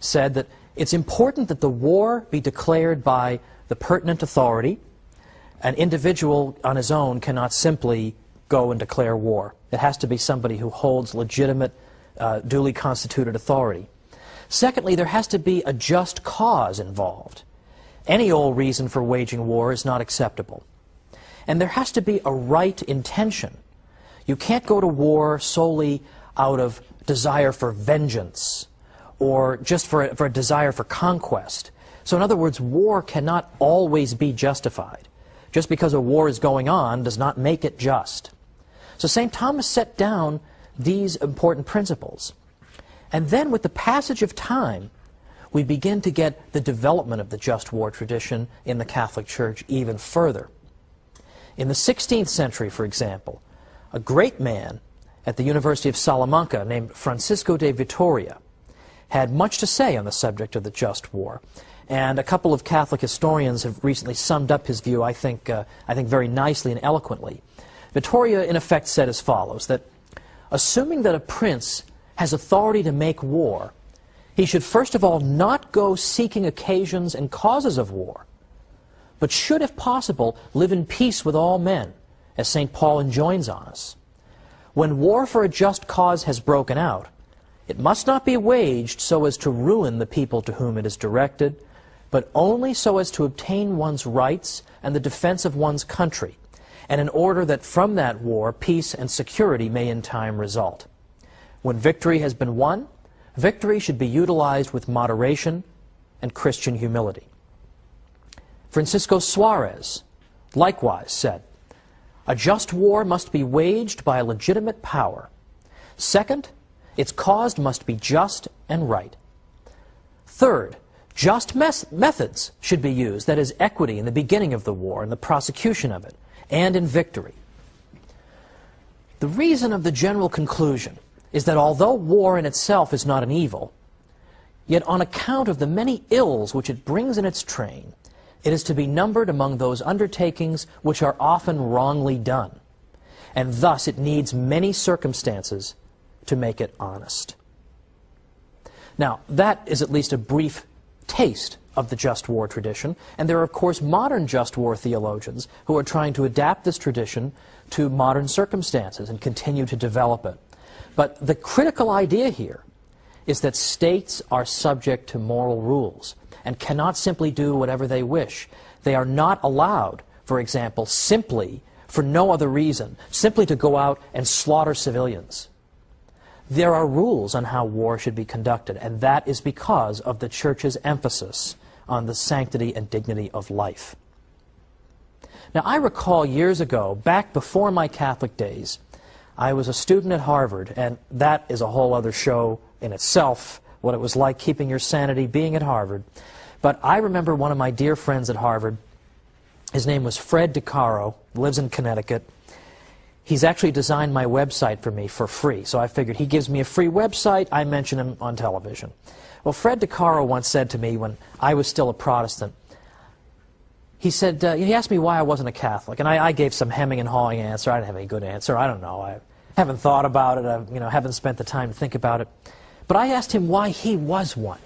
said that it's important that the war be declared by the pertinent authority. An individual on his own cannot simply go and declare war. It has to be somebody who holds legitimate, duly constituted authority. Secondly, there has to be a just cause involved. Any old reason for waging war is not acceptable. And there has to be a right intention. You can't go to war solely out of desire for vengeance or just for a desire for conquest. So in other words, war cannot always be justified. Just because a war is going on does not make it just. So St. Thomas set down these important principles. And then with the passage of time, we begin to get the development of the just war tradition in the Catholic Church even further. In the 16th century, for example, a great man at the University of Salamanca named Francisco de Vitoria had much to say on the subject of the just war. And a couple of Catholic historians have recently summed up his view, I think very nicely and eloquently. Vitoria, in effect, said as follows, that assuming that a prince has authority to make war, he should first of all not go seeking occasions and causes of war, but should, if possible, live in peace with all men, as St. Paul enjoins on us. When war for a just cause has broken out, it must not be waged so as to ruin the people to whom it is directed, but only so as to obtain one's rights and the defense of one's country, and in order that from that war peace and security may in time result. When victory has been won, victory should be utilized with moderation and Christian humility. Francisco Suarez likewise said, a just war must be waged by a legitimate power. Second, its cause must be just and right. Third, just methods should be used, that is, equity in the beginning of the war and the prosecution of it, and in victory. The reason of the general conclusion is that although war in itself is not an evil, yet on account of the many ills which it brings in its train, it is to be numbered among those undertakings which are often wrongly done, and thus it needs many circumstances to make it honest. Now, that is at least a brief taste of the just war tradition, and there are, of course, modern just war theologians who are trying to adapt this tradition to modern circumstances and continue to develop it. But the critical idea here is that states are subject to moral rules and cannot simply do whatever they wish. They are not allowed, for example, simply, for no other reason, simply to go out and slaughter civilians. There are rules on how war should be conducted, and that is because of the Church's emphasis on the sanctity and dignity of life. Now, I recall years ago, back before my Catholic days, I was a student at Harvard, and that is a whole other show in itself, what it was like keeping your sanity being at Harvard. But I remember one of my dear friends at Harvard. His name was Fred DeCaro, lives in Connecticut. He's actually designed my website for me for free, so I figured he gives me a free website, I mention him on television. Well, Fred DeCaro once said to me when I was still a Protestant, he said, he asked me why I wasn't a Catholic, and I gave some hemming and hawing answer. I didn't have any good answer. I don't know. I haven't thought about it. I haven't spent the time to think about it. But I asked him why he was one.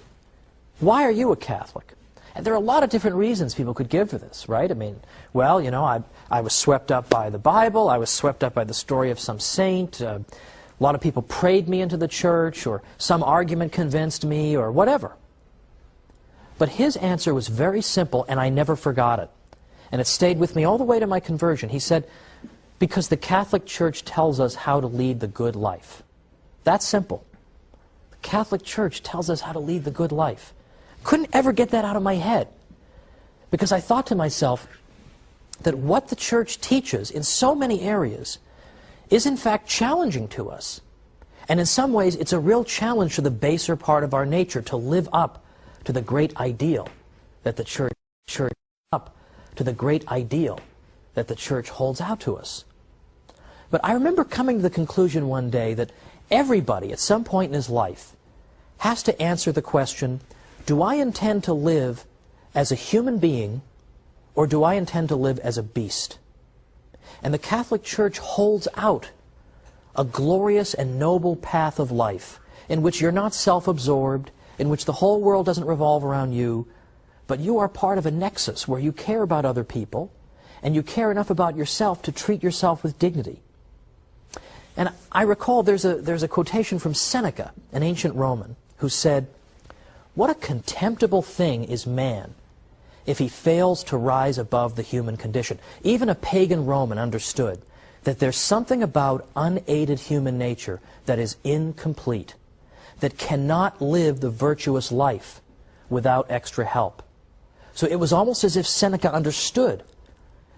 Why are you a Catholic? And there are a lot of different reasons people could give for this, right? I mean, well, I was swept up by the Bible. I was swept up by the story of some saint. A lot of people prayed me into the church, or some argument convinced me, or whatever. But his answer was very simple, and I never forgot it. And it stayed with me all the way to my conversion. He said, because the Catholic Church tells us how to lead the good life. That's simple. The Catholic Church tells us how to lead the good life. Couldn't ever get that out of my head, because I thought to myself that what the Church teaches in so many areas is in fact challenging to us. And in some ways it's a real challenge to the baser part of our nature to live up to the great ideal that the Church holds out to us. But I remember coming to the conclusion one day that everybody at some point in his life has to answer the question, do I intend to live as a human being, or do I intend to live as a beast? And the Catholic Church holds out a glorious and noble path of life in which you're not self-absorbed, in which the whole world doesn't revolve around you, but you are part of a nexus where you care about other people and you care enough about yourself to treat yourself with dignity. And I recall there's a quotation from Seneca, an ancient Roman, who said, "What a contemptible thing is man if he fails to rise above the human condition." Even a pagan Roman understood that there's something about unaided human nature that is incomplete, that cannot live the virtuous life without extra help. So it was almost as if Seneca understood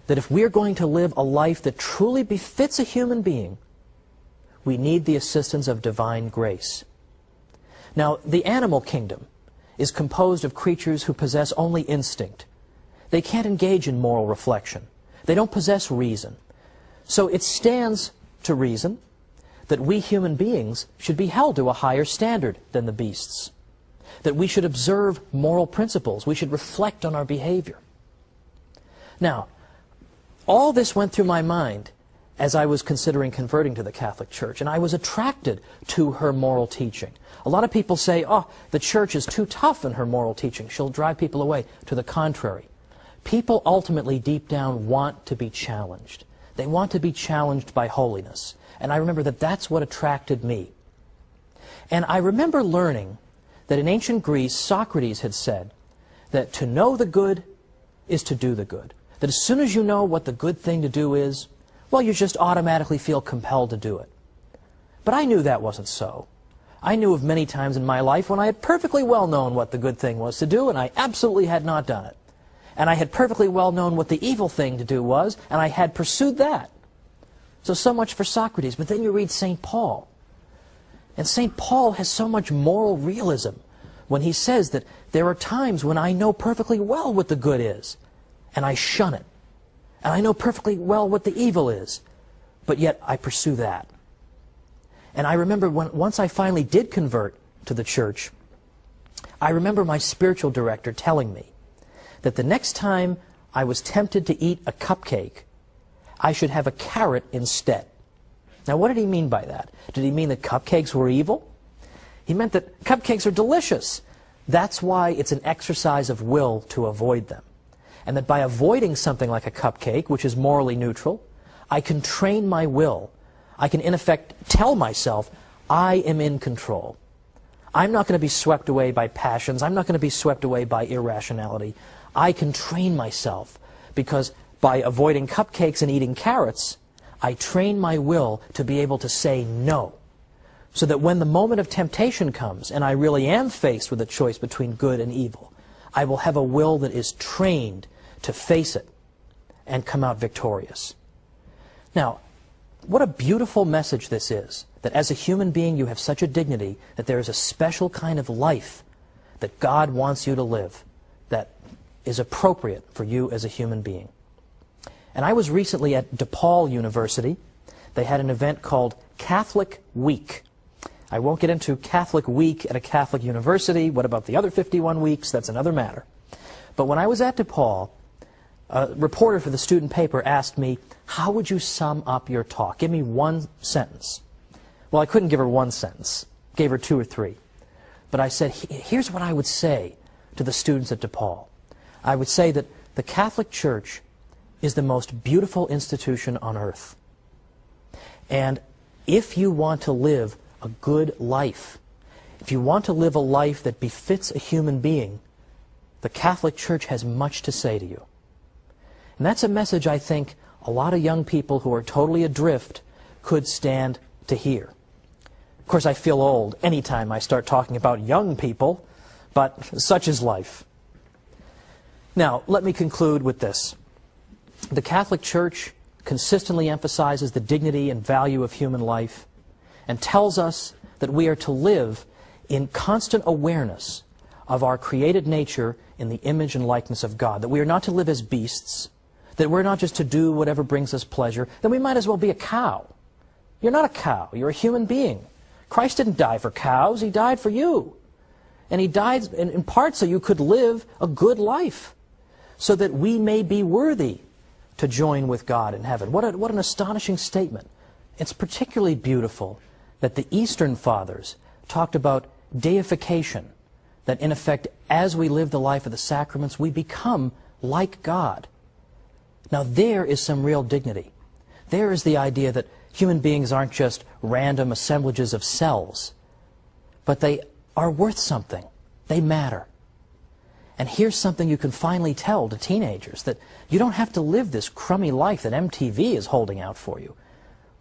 that if we're going to live a life that truly befits a human being, we need the assistance of divine grace. Now, the animal kingdom is composed of creatures who possess only instinct. They can't engage in moral reflection. They don't possess reason. So it stands to reason that we human beings should be held to a higher standard than the beasts, that we should observe moral principles, we should reflect on our behavior. Now, all this went through my mind as I was considering converting to the Catholic Church, and I was attracted to her moral teaching. A lot of people say, "Oh, the Church is too tough in her moral teaching. She'll drive people away." To the contrary. People ultimately, deep down, want to be challenged. They want to be challenged by holiness. And I remember that that's what attracted me. And I remember learning that in ancient Greece, Socrates had said that to know the good is to do the good. That as soon as you know what the good thing to do is, well, you just automatically feel compelled to do it. But I knew that wasn't so. I knew of many times in my life when I had perfectly well known what the good thing was to do, and I absolutely had not done it. And I had perfectly well known what the evil thing to do was, and I had pursued that. So much for Socrates. But then you read St. Paul. And St. Paul has so much moral realism when he says that there are times when I know perfectly well what the good is, and I shun it. And I know perfectly well what the evil is, but yet I pursue that. And I remember once I finally did convert to the Church, I remember my spiritual director telling me that the next time I was tempted to eat a cupcake, I should have a carrot instead. Now, what did he mean by that? Did he mean that cupcakes were evil? He meant that cupcakes are delicious. That's why it's an exercise of will to avoid them. And that by avoiding something like a cupcake, which is morally neutral, I can train my will. I can, in effect, tell myself, I am in control. I'm not going to be swept away by passions. I'm not going to be swept away by irrationality. I can train myself because by avoiding cupcakes and eating carrots, I train my will to be able to say no. So that when the moment of temptation comes and I really am faced with a choice between good and evil, I will have a will that is trained to face it and come out victorious. Now, what a beautiful message this is, that as a human being you have such a dignity that there is a special kind of life that God wants you to live that is appropriate for you as a human being. And I was recently at DePaul University. They had an event called Catholic Week. I won't get into Catholic Week at a Catholic university. What about the other 51 weeks? That's another matter. But when I was at DePaul, a reporter for the student paper asked me, how would you sum up your talk? Give me one sentence. Well, I couldn't give her one sentence. Gave her two or three. But I said, here's what I would say to the students at DePaul. I would say that the Catholic Church is the most beautiful institution on earth. And if you want to live a good life, if you want to live a life that befits a human being, the Catholic Church has much to say to you. And that's a message I think a lot of young people who are totally adrift could stand to hear. Of course, I feel old anytime I start talking about young people, but such is life. Now, let me conclude with this. The Catholic Church consistently emphasizes the dignity and value of human life and tells us that we are to live in constant awareness of our created nature in the image and likeness of God, that we are not to live as beasts, that we're not just to do whatever brings us pleasure, then we might as well be a cow. You're not a cow, you're a human being. Christ didn't die for cows, He died for you. And He died in part so you could live a good life, so that we may be worthy to join with God in heaven. What an astonishing statement. It's particularly beautiful that the Eastern Fathers talked about deification, that in effect, as we live the life of the sacraments, we become like God. Now there is some real dignity. There is the idea that human beings aren't just random assemblages of cells, but they are worth something. They matter. And here's something you can finally tell to teenagers, that you don't have to live this crummy life that MTV is holding out for you.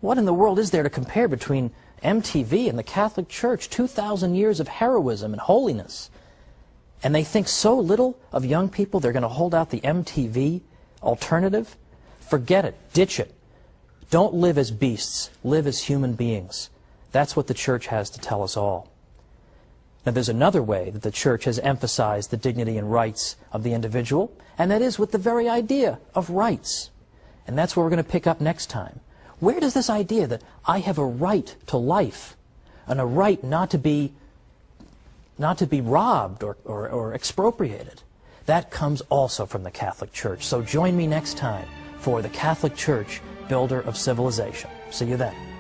What in the world is there to compare between MTV and the Catholic Church? 2,000 years of heroism and holiness. And they think so little of young people they're going to hold out the MTV alternative? Forget it. Ditch it. Don't live as beasts. Live as human beings. That's what the Church has to tell us all. Now there's another way that the Church has emphasized the dignity and rights of the individual, and that is with the very idea of rights. And that's what we're going to pick up next time. Where does this idea that I have a right to life and a right not to be robbed or expropriated, that comes also from the Catholic Church. So join me next time for the Catholic Church, Builder of Civilization. See you then.